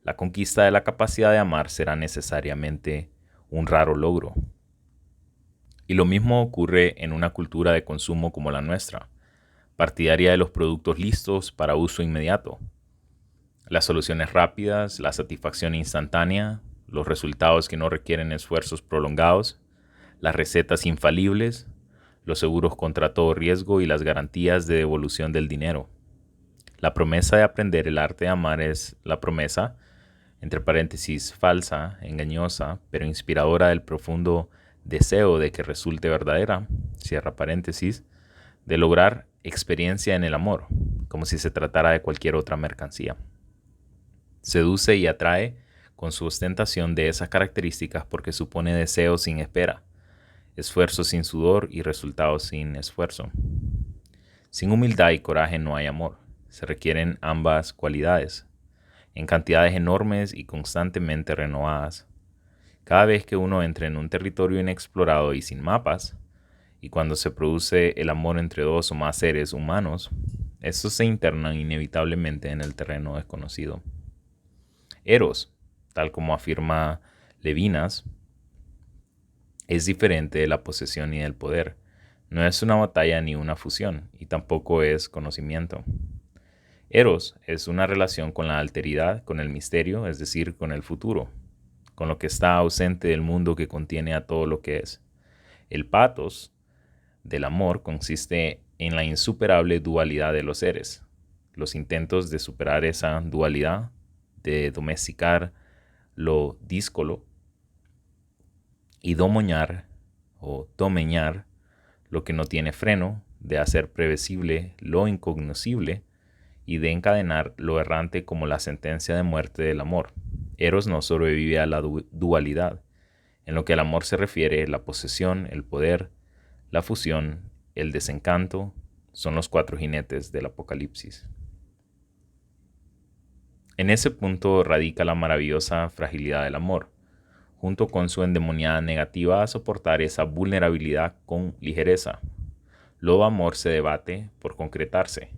la conquista de la capacidad de amar será necesariamente un raro logro. Y lo mismo ocurre en una cultura de consumo como la nuestra, partidaria de los productos listos para uso inmediato. Las soluciones rápidas, la satisfacción instantánea, los resultados que no requieren esfuerzos prolongados, las recetas infalibles, los seguros contra todo riesgo y las garantías de devolución del dinero. La promesa de aprender el arte de amar es la promesa, entre paréntesis, falsa, engañosa, pero inspiradora del profundo deseo de que resulte verdadera, cierra paréntesis, de lograr experiencia en el amor, como si se tratara de cualquier otra mercancía. Seduce y atrae con su ostentación de esas características porque supone deseo sin espera, esfuerzo sin sudor y resultados sin esfuerzo. Sin humildad y coraje no hay amor. Se requieren ambas cualidades, en cantidades enormes y constantemente renovadas. Cada vez que uno entra en un territorio inexplorado y sin mapas, y cuando se produce el amor entre dos o más seres humanos, estos se internan inevitablemente en el terreno desconocido. Eros, tal como afirma Levinas, es diferente de la posesión y del poder. No es una batalla ni una fusión, y tampoco es conocimiento. Eros es una relación con la alteridad, con el misterio, es decir, con el futuro, con lo que está ausente del mundo que contiene a todo lo que es. El pathos del amor consiste en la insuperable dualidad de los seres. Los intentos de superar esa dualidad, de domesticar lo díscolo y domoñar o domeñar lo que no tiene freno, de hacer previsible lo incognoscible y de encadenar lo errante como la sentencia de muerte del amor. Eros no sobrevive a la dualidad. En lo que al amor se refiere, la posesión, el poder, la fusión, el desencanto, son los cuatro jinetes del Apocalipsis. En ese punto radica la maravillosa fragilidad del amor, junto con su endemoniada negativa a soportar esa vulnerabilidad con ligereza. Todo amor se debate por concretarse,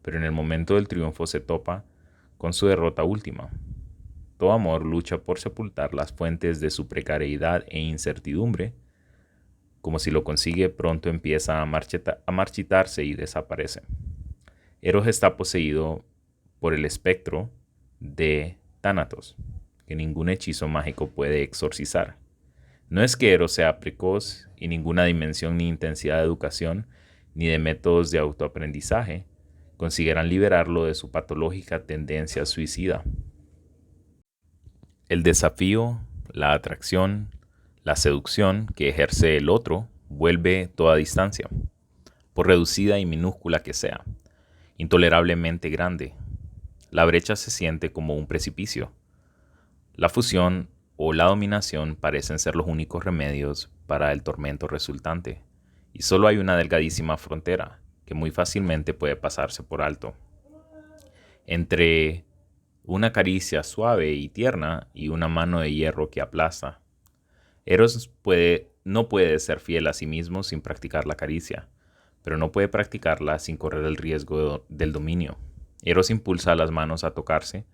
pero en el momento del triunfo se topa con su derrota última. Todo amor lucha por sepultar las fuentes de su precariedad e incertidumbre, como si lo consigue pronto empieza a marchitarse y desaparece. Eros está poseído por el espectro de Thanatos, que ningún hechizo mágico puede exorcizar. No es que Eros sea precoz y ninguna dimensión ni intensidad de educación ni de métodos de autoaprendizaje consiguieran liberarlo de su patológica tendencia suicida. El desafío, la atracción, la seducción que ejerce el otro vuelve toda distancia, por reducida y minúscula que sea, intolerablemente grande. La brecha se siente como un precipicio. La fusión o la dominación parecen ser los únicos remedios para el tormento resultante, y solo hay una delgadísima frontera que muy fácilmente puede pasarse por alto entre una caricia suave y tierna y una mano de hierro que aplasta. Eros no puede ser fiel a sí mismo sin practicar la caricia, pero no puede practicarla sin correr el riesgo del dominio. Eros impulsa a las manos a tocarse,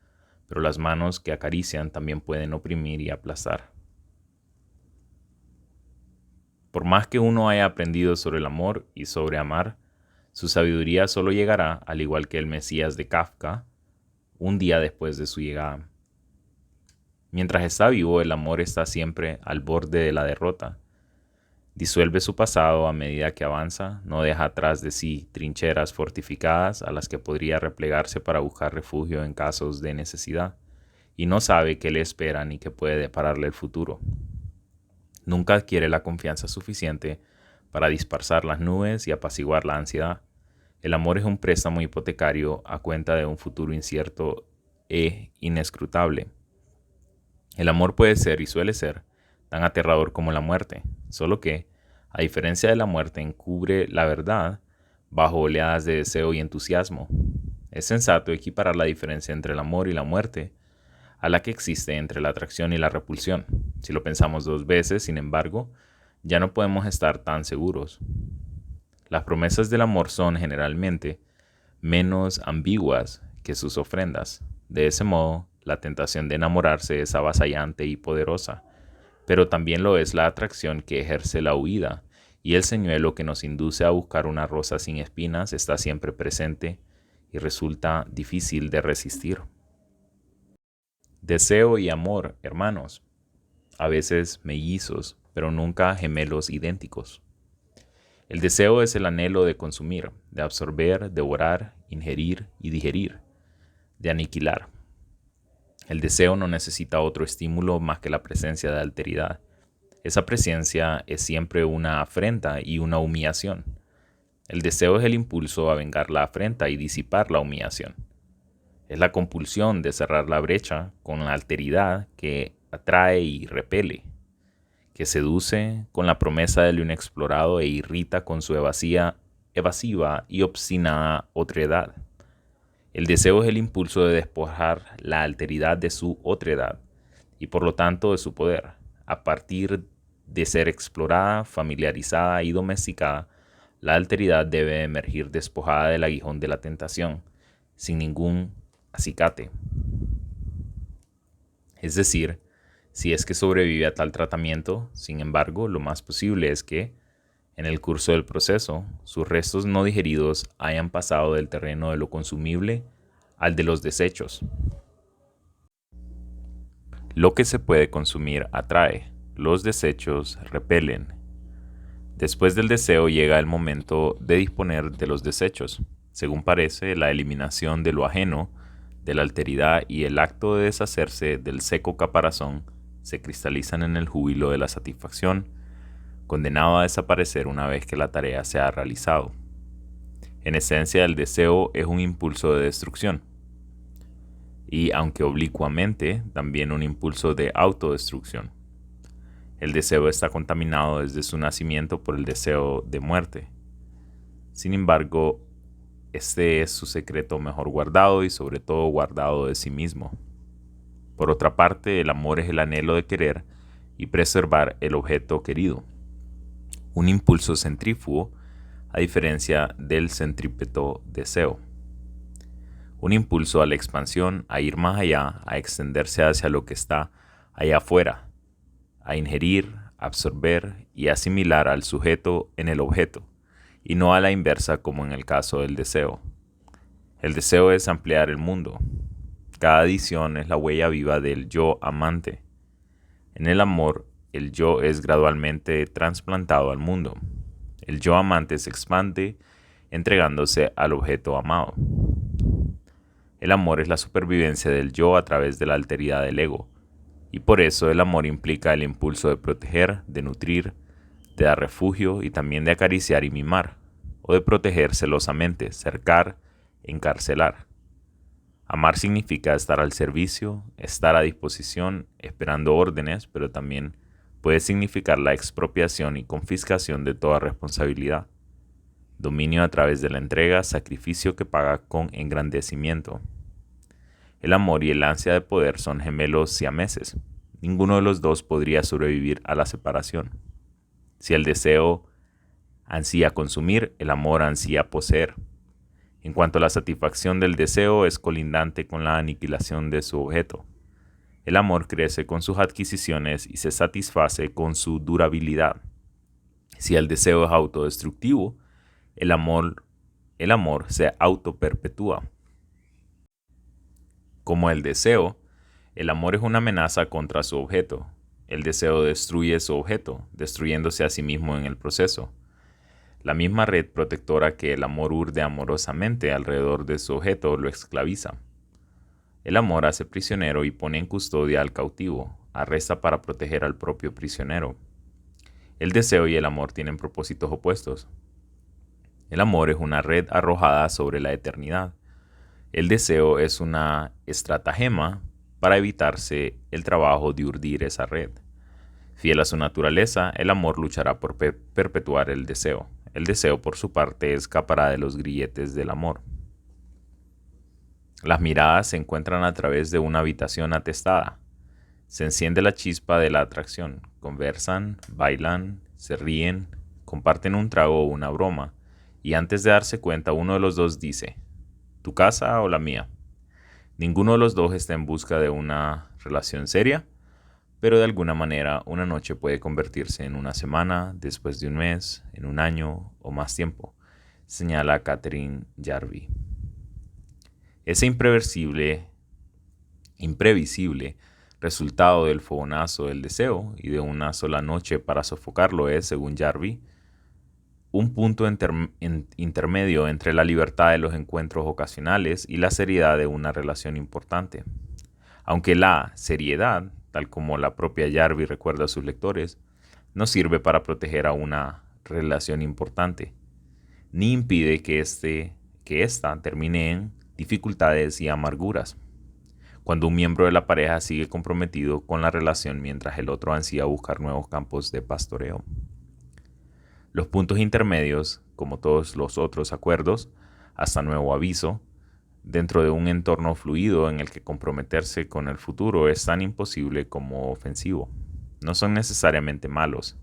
pero las manos que acarician también pueden oprimir y aplastar. Por más que uno haya aprendido sobre el amor y sobre amar, su sabiduría solo llegará, al igual que el Mesías de Kafka, un día después de su llegada. Mientras está vivo, el amor está siempre al borde de la derrota. Disuelve su pasado a medida que avanza, no deja atrás de sí trincheras fortificadas a las que podría replegarse para buscar refugio en casos de necesidad, y no sabe qué le espera ni qué puede depararle el futuro. Nunca adquiere la confianza suficiente para dispersar las nubes y apaciguar la ansiedad. El amor es un préstamo hipotecario a cuenta de un futuro incierto e inescrutable. El amor puede ser y suele ser tan aterrador como la muerte, solo que, a diferencia de la muerte, encubre la verdad bajo oleadas de deseo y entusiasmo. Es sensato equiparar la diferencia entre el amor y la muerte a la que existe entre la atracción y la repulsión. Si lo pensamos dos veces, sin embargo, ya no podemos estar tan seguros. Las promesas del amor son generalmente menos ambiguas que sus ofrendas. De ese modo, la tentación de enamorarse es avasallante y poderosa, pero también lo es la atracción que ejerce la huida, y el señuelo que nos induce a buscar una rosa sin espinas está siempre presente y resulta difícil de resistir. Deseo y amor, hermanos, a veces mellizos, pero nunca gemelos idénticos. El deseo es el anhelo de consumir, de absorber, devorar, ingerir y digerir, de aniquilar. El deseo no necesita otro estímulo más que la presencia de alteridad. Esa presencia es siempre una afrenta y una humillación. El deseo es el impulso a vengar la afrenta y disipar la humillación. Es la compulsión de cerrar la brecha con la alteridad que atrae y repele, que seduce con la promesa de lo inexplorado e irrita con su evasiva y obstinada otredad. El deseo es el impulso de despojar la alteridad de su otredad y por lo tanto de su poder. A partir de ser explorada, familiarizada y domesticada, la alteridad debe emergir despojada del aguijón de la tentación, sin ningún acicate. Es decir, si es que sobrevive a tal tratamiento, sin embargo, lo más posible es que, en el curso del proceso, sus restos no digeridos hayan pasado del terreno de lo consumible al de los desechos. Lo que se puede consumir atrae, los desechos repelen. Después del deseo llega el momento de disponer de los desechos. Según parece, la eliminación de lo ajeno, de la alteridad y el acto de deshacerse del seco caparazón se cristalizan en el júbilo de la satisfacción, condenado a desaparecer una vez que la tarea se ha realizado. En esencia, el deseo es un impulso de destrucción, y aunque oblicuamente, también un impulso de autodestrucción. El deseo está contaminado desde su nacimiento por el deseo de muerte. Sin embargo, este es su secreto mejor guardado y sobre todo guardado de sí mismo. Por otra parte, el amor es el anhelo de querer y preservar el objeto querido. Un impulso centrífugo, a diferencia del centrípeto deseo. Un impulso a la expansión, a ir más allá, a extenderse hacia lo que está allá afuera, a ingerir, absorber y asimilar al sujeto en el objeto, y no a la inversa como en el caso del deseo. El deseo es ampliar el mundo. Cada adición es la huella viva del yo amante. En el amor, el yo es gradualmente trasplantado al mundo. El yo amante se expande entregándose al objeto amado. El amor es la supervivencia del yo a través de la alteridad del ego, y por eso el amor implica el impulso de proteger, de nutrir, de dar refugio y también de acariciar y mimar, o de proteger celosamente, cercar, encarcelar. Amar significa estar al servicio, estar a disposición, esperando órdenes, pero también puede significar la expropiación y confiscación de toda responsabilidad. Dominio a través de la entrega, sacrificio que paga con engrandecimiento. El amor y el ansia de poder son gemelos siameses. Ninguno de los dos podría sobrevivir a la separación. Si el deseo ansía consumir, el amor ansía poseer. En cuanto a la satisfacción del deseo es colindante con la aniquilación de su objeto. El amor crece con sus adquisiciones y se satisface con su durabilidad. Si el deseo es autodestructivo, el amor se autoperpetúa. Como el deseo, el amor es una amenaza contra su objeto. El deseo destruye su objeto, destruyéndose a sí mismo en el proceso. La misma red protectora que el amor urde amorosamente alrededor de su objeto lo esclaviza. El amor hace prisionero y pone en custodia al cautivo, arresta para proteger al propio prisionero. El deseo y el amor tienen propósitos opuestos. El amor es una red arrojada sobre la eternidad. El deseo es una estratagema para evitarse el trabajo de urdir esa red. Fiel a su naturaleza, el amor luchará por perpetuar el deseo. El deseo, por su parte, escapará de los grilletes del amor. Las miradas se encuentran a través de una habitación atestada. Se enciende la chispa de la atracción. Conversan, bailan, se ríen, comparten un trago o una broma, y antes de darse cuenta, uno de los dos dice: ¿tu casa o la mía? Ninguno de los dos está en busca de una relación seria, pero de alguna manera una noche puede convertirse en una semana, después de un mes, en un año o más tiempo, señala Catherine Jarvie. Ese imprevisible resultado del fogonazo del deseo y de una sola noche para sofocarlo es, según Jarvie, un punto intermedio entre la libertad de los encuentros ocasionales y la seriedad de una relación importante. Aunque la seriedad, tal como la propia Jarvie recuerda a sus lectores, no sirve para proteger a una relación importante, ni impide que ésta termine en dificultades y amarguras. Cuando un miembro de la pareja sigue comprometido con la relación mientras el otro ansía buscar nuevos campos de pastoreo. Los puntos intermedios, como todos los otros acuerdos, hasta nuevo aviso, dentro de un entorno fluido en el que comprometerse con el futuro es tan imposible como ofensivo. No son necesariamente malos,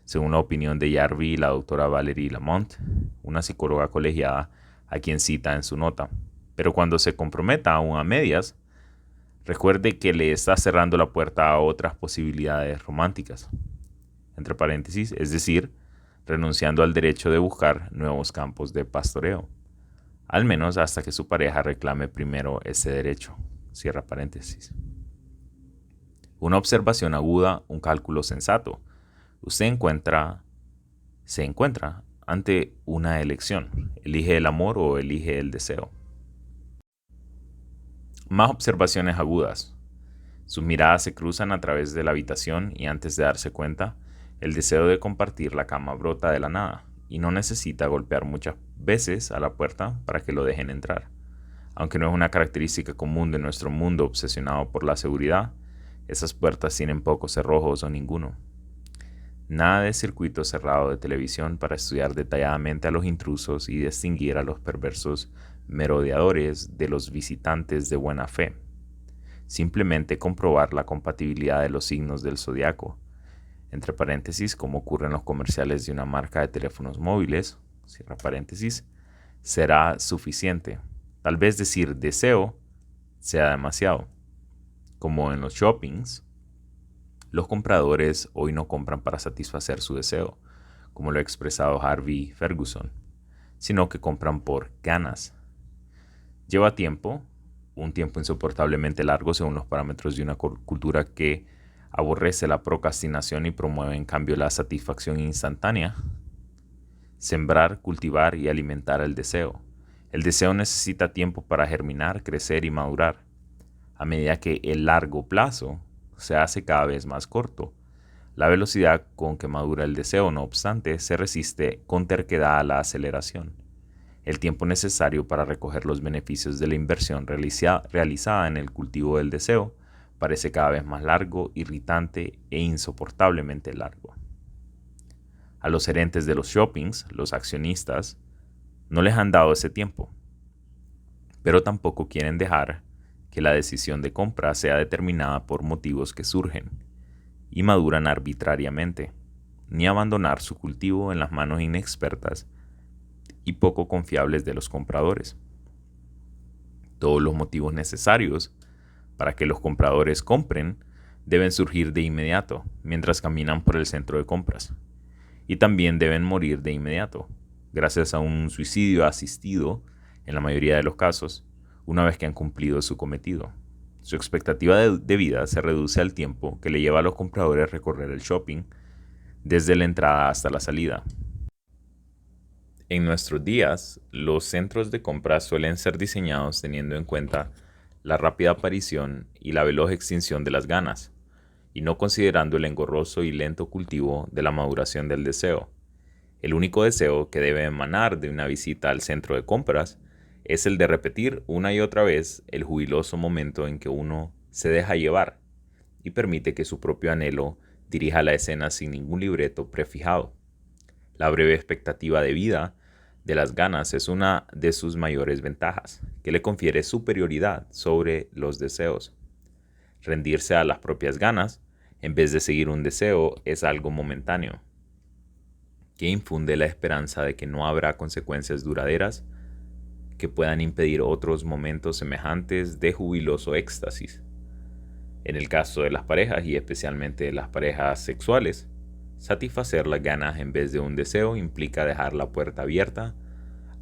según la opinión de Jarvie y la doctora Valerie Lamont, una psicóloga colegiada a quien cita en su nota. Pero cuando se comprometa aún a medias, recuerde que le está cerrando la puerta a otras posibilidades románticas, entre paréntesis, es decir, renunciando al derecho de buscar nuevos campos de pastoreo, al menos hasta que su pareja reclame primero ese derecho, cierra paréntesis. Una observación aguda, un cálculo sensato. Se encuentra ante una elección. ¿Elige el amor o elige el deseo? Más observaciones agudas. Sus miradas se cruzan a través de la habitación y antes de darse cuenta, el deseo de compartir la cama brota de la nada y no necesita golpear muchas veces a la puerta para que lo dejen entrar. Aunque no es una característica común de nuestro mundo obsesionado por la seguridad, esas puertas tienen pocos cerrojos o ninguno. Nada de circuito cerrado de televisión para estudiar detalladamente a los intrusos y distinguir a los perversos merodeadores de los visitantes de buena fe. Simplemente comprobar la compatibilidad de los signos del zodiaco, entre paréntesis, como ocurre en los comerciales de una marca de teléfonos móviles, cierra paréntesis, será suficiente. Tal vez decir deseo sea demasiado. Como en los shoppings, los compradores hoy no compran para satisfacer su deseo, como lo ha expresado Harvey Ferguson, sino que compran por ganas. Lleva tiempo, un tiempo insoportablemente largo según los parámetros de una cultura que aborrece la procrastinación y promueve en cambio la satisfacción instantánea. Sembrar, cultivar y alimentar el deseo. El deseo necesita tiempo para germinar, crecer y madurar. A medida que el largo plazo se hace cada vez más corto, la velocidad con que madura el deseo, no obstante, se resiste con terquedad a la aceleración. El tiempo necesario para recoger los beneficios de la inversión realizada en el cultivo del deseo parece cada vez más largo, irritante e insoportablemente largo. A los gerentes de los shoppings, los accionistas, no les han dado ese tiempo, pero tampoco quieren dejar que la decisión de compra sea determinada por motivos que surgen y maduran arbitrariamente, ni abandonar su cultivo en las manos inexpertas y poco confiables de los compradores. Todos los motivos necesarios para que los compradores compren deben surgir de inmediato mientras caminan por el centro de compras, y también deben morir de inmediato, gracias a un suicidio asistido en la mayoría de los casos, una vez que han cumplido su cometido. Su expectativa de vida se reduce al tiempo que le lleva a los compradores recorrer el shopping desde la entrada hasta la salida. En nuestros días, los centros de compras suelen ser diseñados teniendo en cuenta la rápida aparición y la veloz extinción de las ganas, y no considerando el engorroso y lento cultivo de la maduración del deseo. El único deseo que debe emanar de una visita al centro de compras es el de repetir una y otra vez el jubiloso momento en que uno se deja llevar y permite que su propio anhelo dirija la escena sin ningún libreto prefijado. La breve expectativa de vida de las ganas es una de sus mayores ventajas, que le confiere superioridad sobre los deseos. Rendirse a las propias ganas, en vez de seguir un deseo, es algo momentáneo, que infunde la esperanza de que no habrá consecuencias duraderas que puedan impedir otros momentos semejantes de jubiloso éxtasis. En el caso de las parejas, y especialmente de las parejas sexuales, satisfacer las ganas en vez de un deseo implica dejar la puerta abierta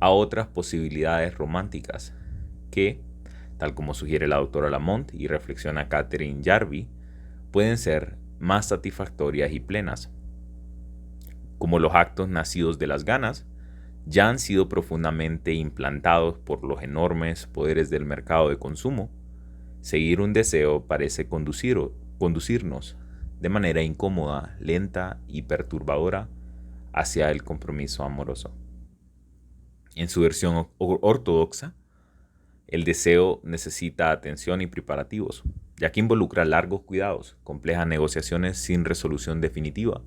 a otras posibilidades románticas que, tal como sugiere la doctora Lamont y reflexiona Catherine Jarvie, pueden ser más satisfactorias y plenas. Como los actos nacidos de las ganas ya han sido profundamente implantados por los enormes poderes del mercado de consumo, seguir un deseo parece conducirnos de manera incómoda, lenta y perturbadora hacia el compromiso amoroso. En su versión ortodoxa, el deseo necesita atención y preparativos, ya que involucra largos cuidados, complejas negociaciones sin resolución definitiva,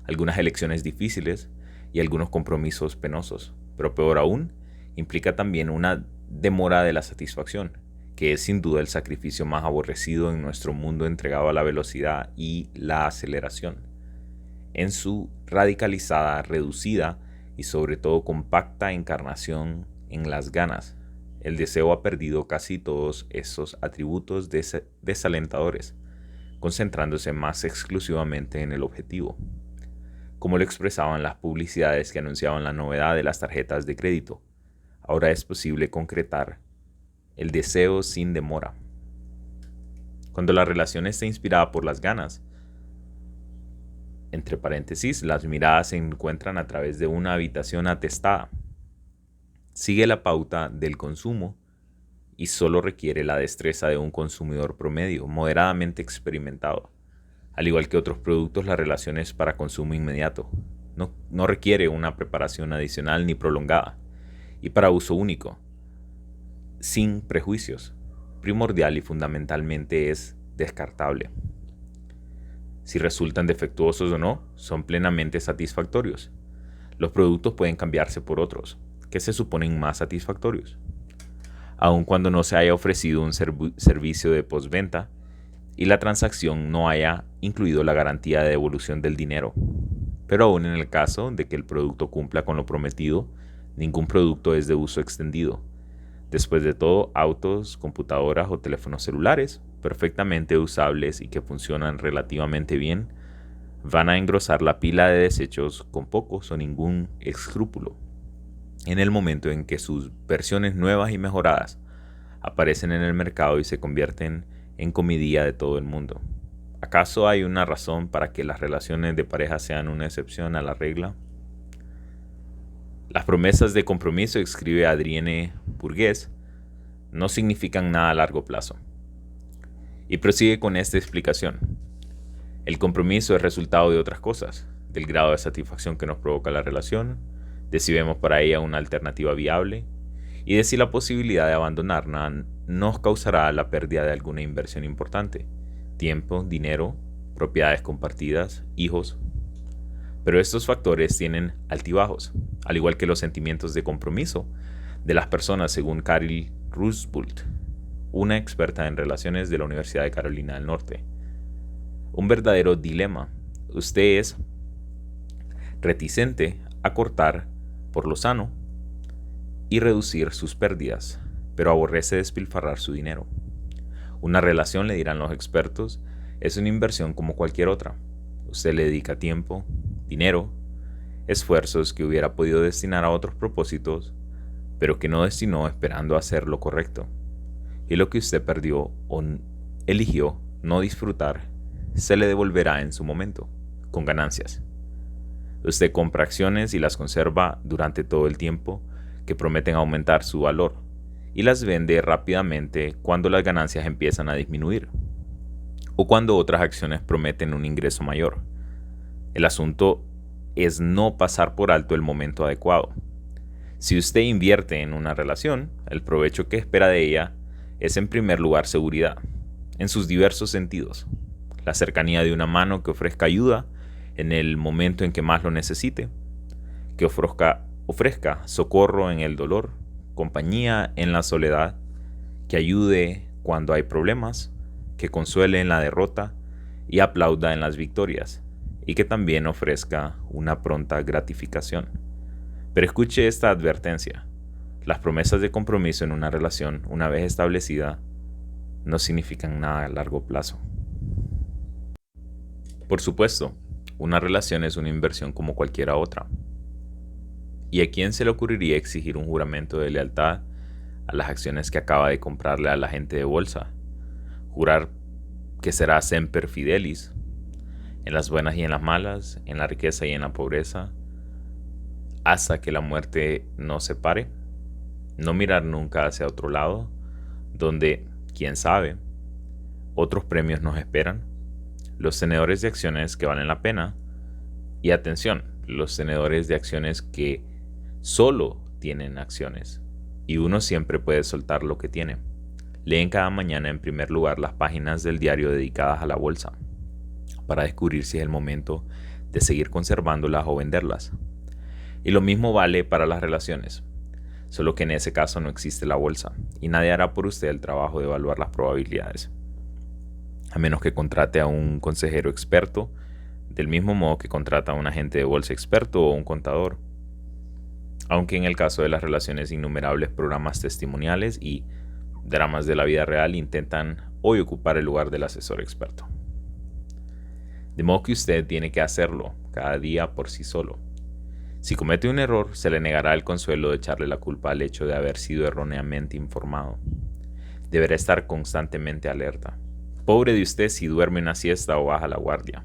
algunas elecciones difíciles y algunos compromisos penosos. Pero peor aún, implica también una demora de la satisfacción, que es sin duda el sacrificio más aborrecido en nuestro mundo entregado a la velocidad y la aceleración. En su radicalizada, reducida y sobre todo compacta encarnación en las ganas, el deseo ha perdido casi todos esos atributos desalentadores, concentrándose más exclusivamente en el objetivo. Como lo expresaban las publicidades que anunciaban la novedad de las tarjetas de crédito, ahora es posible concretar el deseo sin demora. Cuando la relación está inspirada por las ganas, entre paréntesis, las miradas se encuentran a través de una habitación atestada. Sigue la pauta del consumo y solo requiere la destreza de un consumidor promedio, moderadamente experimentado. Al igual que otros productos, la relación es para consumo inmediato. No requiere una preparación adicional ni prolongada. Y para uso único, sin prejuicios. Primordial y fundamentalmente es descartable. Si resultan defectuosos o no, son plenamente satisfactorios. Los productos pueden cambiarse por otros, que se suponen más satisfactorios, aun cuando no se haya ofrecido un servicio de postventa y la transacción no haya incluido la garantía de devolución del dinero. Pero aún en el caso de que el producto cumpla con lo prometido, ningún producto es de uso extendido. Después de todo, autos, computadoras o teléfonos celulares, perfectamente usables y que funcionan relativamente bien, van a engrosar la pila de desechos con pocos o ningún escrúpulo. En el momento en que sus versiones nuevas y mejoradas aparecen en el mercado y se convierten en comidilla de todo el mundo. ¿Acaso hay una razón para que las relaciones de pareja sean una excepción a la regla? Las promesas de compromiso, escribe Adrienne Burgess, no significan nada a largo plazo. Y prosigue con esta explicación. El compromiso es resultado de otras cosas, del grado de satisfacción que nos provoca la relación, de si vemos para ella una alternativa viable, y de si la posibilidad de abandonarla nos causará la pérdida de alguna inversión importante, tiempo, dinero, propiedades compartidas, hijos. Pero estos factores tienen altibajos, al igual que los sentimientos de compromiso de las personas, según Carol Rusbult. una experta en relaciones de la Universidad de Carolina del Norte. Un verdadero dilema. Usted es reticente a cortar por lo sano y reducir sus pérdidas, pero aborrece despilfarrar su dinero. Una relación, le dirán los expertos, es una inversión como cualquier otra. Usted le dedica tiempo, dinero, esfuerzos que hubiera podido destinar a otros propósitos, pero que no destinó esperando hacer lo correcto. Y lo que usted perdió o eligió no disfrutar, se le devolverá en su momento, con ganancias. Usted compra acciones y las conserva durante todo el tiempo que prometen aumentar su valor, y las vende rápidamente cuando las ganancias empiezan a disminuir, o cuando otras acciones prometen un ingreso mayor. El asunto es no pasar por alto el momento adecuado. Si usted invierte en una relación, el provecho que espera de ella es en primer lugar seguridad, en sus diversos sentidos. La cercanía de una mano que ofrezca ayuda en el momento en que más lo necesite, que ofrezca socorro en el dolor, compañía en la soledad, que ayude cuando hay problemas, que consuele en la derrota y aplauda en las victorias, y que también ofrezca una pronta gratificación. Pero escuche esta advertencia: las promesas de compromiso en una relación, una vez establecida, no significan nada a largo plazo. Por supuesto, una relación es una inversión como cualquiera otra. ¿Y a quién se le ocurriría exigir un juramento de lealtad a las acciones que acaba de comprarle al agente de bolsa? Jurar que será semper fidelis, en las buenas y en las malas, en la riqueza y en la pobreza, hasta que la muerte nos separe. No mirar nunca hacia otro lado, donde, quién sabe, otros premios nos esperan. Los tenedores de acciones que valen la pena, y atención, los tenedores de acciones que solo tienen acciones, y uno siempre puede soltar lo que tiene. Leen cada mañana en primer lugar las páginas del diario dedicadas a la bolsa, para descubrir si es el momento de seguir conservándolas o venderlas. Y lo mismo vale para las relaciones, solo que en ese caso no existe la bolsa, y nadie hará por usted el trabajo de evaluar las probabilidades, a menos que contrate a un consejero experto, del mismo modo que contrata a un agente de bolsa experto o un contador. Aunque en el caso de las relaciones, innumerables programas testimoniales y dramas de la vida real intentan hoy ocupar el lugar del asesor experto. De modo que usted tiene que hacerlo cada día por sí solo. Si comete un error, se le negará el consuelo de echarle la culpa al hecho de haber sido erróneamente informado. Deberá estar constantemente alerta. Pobre de usted si duerme una siesta o baja la guardia.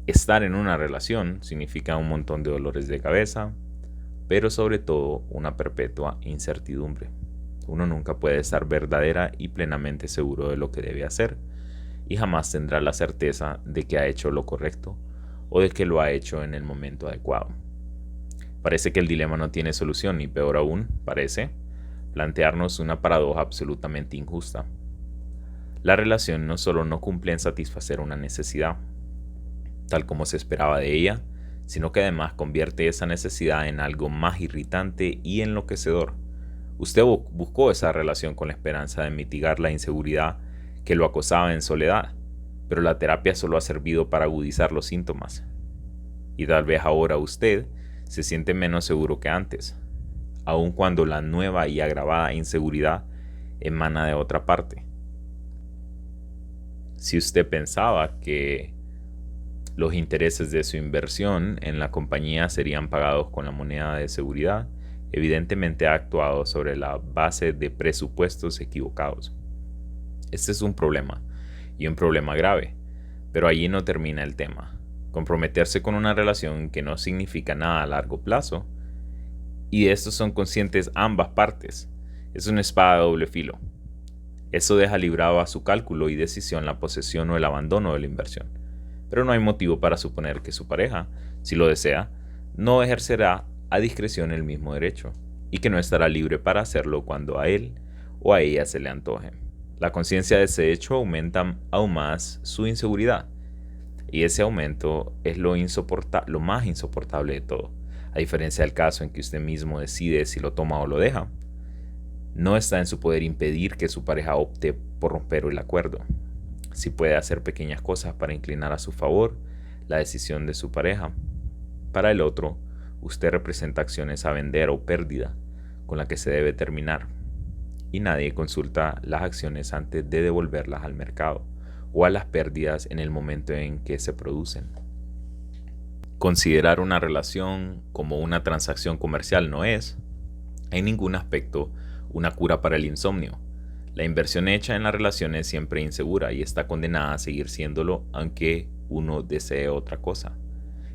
Estar en una relación significa un montón de dolores de cabeza, pero sobre todo una perpetua incertidumbre. Uno nunca puede estar verdadera y plenamente seguro de lo que debe hacer, y jamás tendrá la certeza de que ha hecho lo correcto o de que lo ha hecho en el momento adecuado. Parece que el dilema no tiene solución, y peor aún, parece plantearnos una paradoja absolutamente injusta. La relación no solo no cumple en satisfacer una necesidad, tal como se esperaba de ella, sino que además convierte esa necesidad en algo más irritante y enloquecedor. Usted buscó esa relación con la esperanza de mitigar la inseguridad que lo acosaba en soledad, pero la terapia solo ha servido para agudizar los síntomas. Y tal vez ahora usted se siente menos seguro que antes, aun cuando la nueva y agravada inseguridad emana de otra parte. Si usted pensaba que los intereses de su inversión en la compañía serían pagados con la moneda de seguridad, evidentemente ha actuado sobre la base de presupuestos equivocados. Este es un problema, y un problema grave, pero allí no termina el tema. Comprometerse con una relación que no significa nada a largo plazo, y de esto son conscientes ambas partes, es una espada de doble filo. Eso deja librado a su cálculo y decisión la posesión o el abandono de la inversión, pero no hay motivo para suponer que su pareja, si lo desea, no ejercerá a discreción el mismo derecho, y que no estará libre para hacerlo cuando a él o a ella se le antoje. La conciencia de ese hecho aumenta aún más su inseguridad, y ese aumento es lo más insoportable de todo. A diferencia del caso en que usted mismo decide si lo toma o lo deja, No está en su poder impedir que su pareja opte por romper el acuerdo. Si puede hacer pequeñas cosas para inclinar a su favor la decisión de su pareja. Para el otro, usted representa acciones a vender o pérdida con la que se debe terminar. Y nadie consulta las acciones antes de devolverlas al mercado o a las pérdidas en el momento en que se producen. Considerar una relación como una transacción comercial no es, en ningún aspecto, una cura para el insomnio. La inversión hecha en la relación es siempre insegura y está condenada a seguir siéndolo aunque uno desee otra cosa.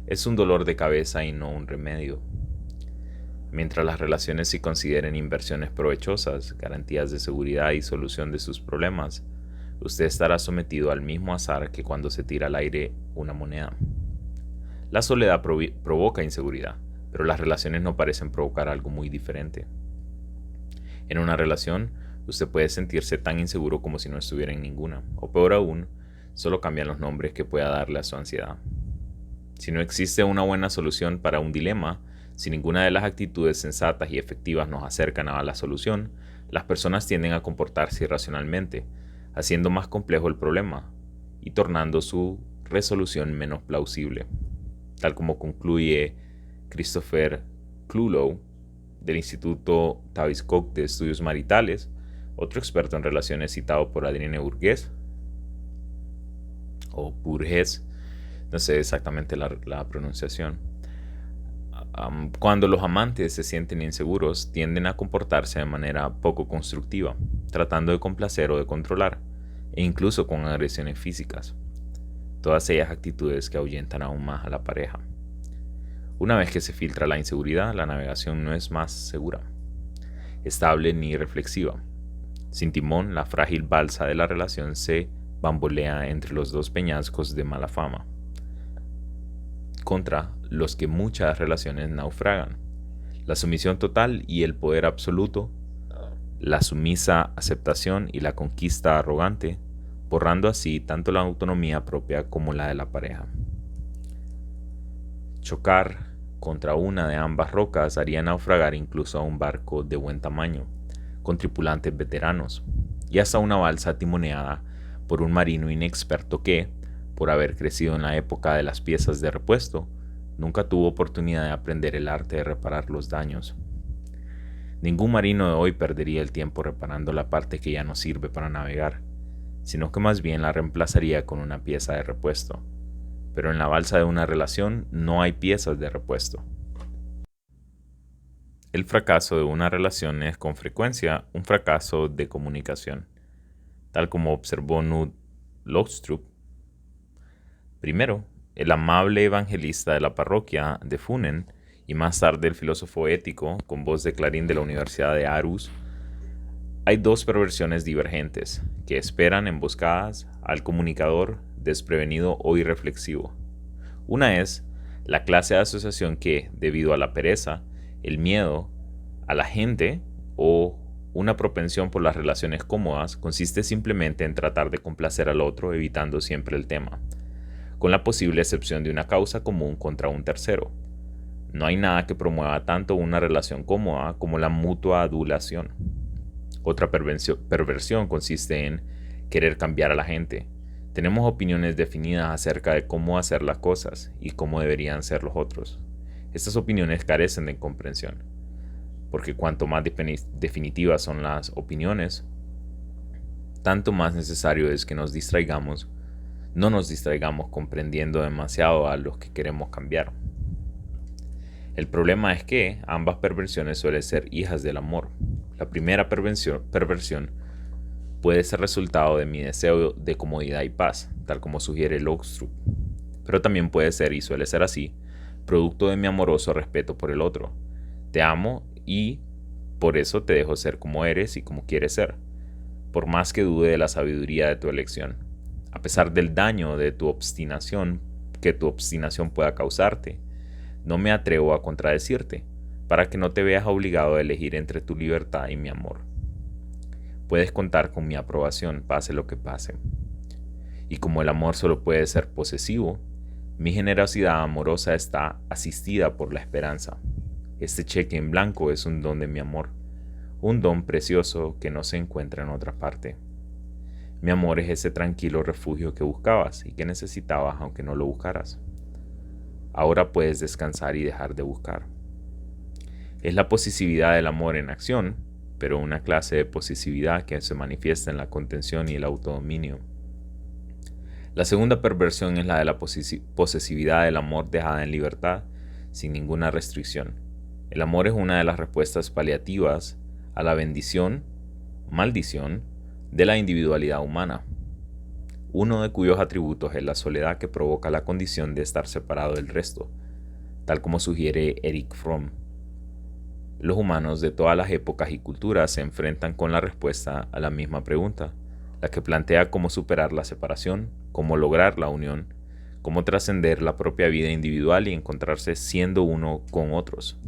Es un dolor de cabeza y no un remedio. Mientras las relaciones se consideren inversiones provechosas, garantías de seguridad y solución de sus problemas, usted estará sometido al mismo azar que cuando se tira al aire una moneda. La soledad provoca inseguridad, pero las relaciones no parecen provocar algo muy diferente. En una relación, usted puede sentirse tan inseguro como si no estuviera en ninguna, o peor aún, solo cambian los nombres que pueda darle a su ansiedad. Si no existe una buena solución para un dilema, si ninguna de las actitudes sensatas y efectivas nos acercan a la solución, las personas tienden a comportarse irracionalmente, haciendo más complejo el problema y tornando su resolución menos plausible. Tal como concluye Christopher Clulow del Instituto Tavistock de Estudios Maritales, otro experto en relaciones citado por Adrienne Burgess, o Burgess, no sé exactamente la pronunciación. Cuando los amantes se sienten inseguros, tienden a comportarse de manera poco constructiva, tratando de complacer o de controlar, e incluso con agresiones físicas. Todas ellas actitudes que ahuyentan aún más a la pareja. Una vez que se filtra la inseguridad, la navegación no es más segura, estable ni reflexiva. Sin timón, la frágil balsa de la relación se bambolea entre los dos peñascos de mala fama, contra los que muchas relaciones naufragan. La sumisión total y el poder absoluto, la sumisa aceptación y la conquista arrogante, borrando así tanto la autonomía propia como la de la pareja. Chocar contra una de ambas rocas haría naufragar incluso a un barco de buen tamaño, con tripulantes veteranos, y hasta una balsa timoneada por un marino inexperto que, por haber crecido en la época de las piezas de repuesto, nunca tuvo oportunidad de aprender el arte de reparar los daños. Ningún marino de hoy perdería el tiempo reparando la parte que ya no sirve para navegar, sino que más bien la reemplazaría con una pieza de repuesto. Pero en la balsa de una relación no hay piezas de repuesto. El fracaso de una relación es con frecuencia un fracaso de comunicación, tal como observó Knud Lostrup. Primero, el amable evangelista de la parroquia de Funen y más tarde el filósofo ético con voz de clarín de la Universidad de Aarhus. Hay dos perversiones divergentes que esperan emboscadas al comunicador desprevenido o irreflexivo. Una es la clase de asociación que, debido a la pereza, el miedo a la gente o una propensión por las relaciones cómodas, consiste simplemente en tratar de complacer al otro evitando siempre el tema, con la posible excepción de una causa común contra un tercero. No hay nada que promueva tanto una relación cómoda como la mutua adulación. Otra perversión consiste en querer cambiar a la gente. Tenemos opiniones definidas acerca de cómo hacer las cosas y cómo deberían ser los otros. Estas opiniones carecen de comprensión, porque cuanto más definitivas son las opiniones, tanto más necesario es que no nos distraigamos comprendiendo demasiado a los que queremos cambiar. El problema es que ambas perversiones suelen ser hijas del amor. La primera perversión puede ser resultado de mi deseo de comodidad y paz, tal como sugiere Lostrup, pero también puede ser, y suele ser así, producto de mi amoroso respeto por el otro. Te amo y por eso te dejo ser como eres y como quieres ser, por más que dude de la sabiduría de tu elección, a pesar del daño de tu obstinación que tu obstinación pueda causarte. No me atrevo a contradecirte, para que no te veas obligado a elegir entre tu libertad y mi amor. Puedes contar con mi aprobación, pase lo que pase. Y como el amor solo puede ser posesivo, mi generosidad amorosa está asistida por la esperanza. Este cheque en blanco es un don de mi amor, un don precioso que no se encuentra en otra parte. Mi amor es ese tranquilo refugio que buscabas y que necesitabas aunque no lo buscaras. Ahora puedes descansar y dejar de buscar. Es la posesividad del amor en acción, pero una clase de posesividad que se manifiesta en la contención y el autodominio. La segunda perversión es la de la posesividad del amor dejada en libertad, sin ninguna restricción. El amor es una de las respuestas paliativas a la bendición, maldición, de la individualidad humana, uno de cuyos atributos es la soledad que provoca la condición de estar separado del resto, tal como sugiere Erich Fromm. Los humanos de todas las épocas y culturas se enfrentan con la respuesta a la misma pregunta, la que plantea cómo superar la separación, cómo lograr la unión, cómo trascender la propia vida individual y encontrarse siendo uno con otros.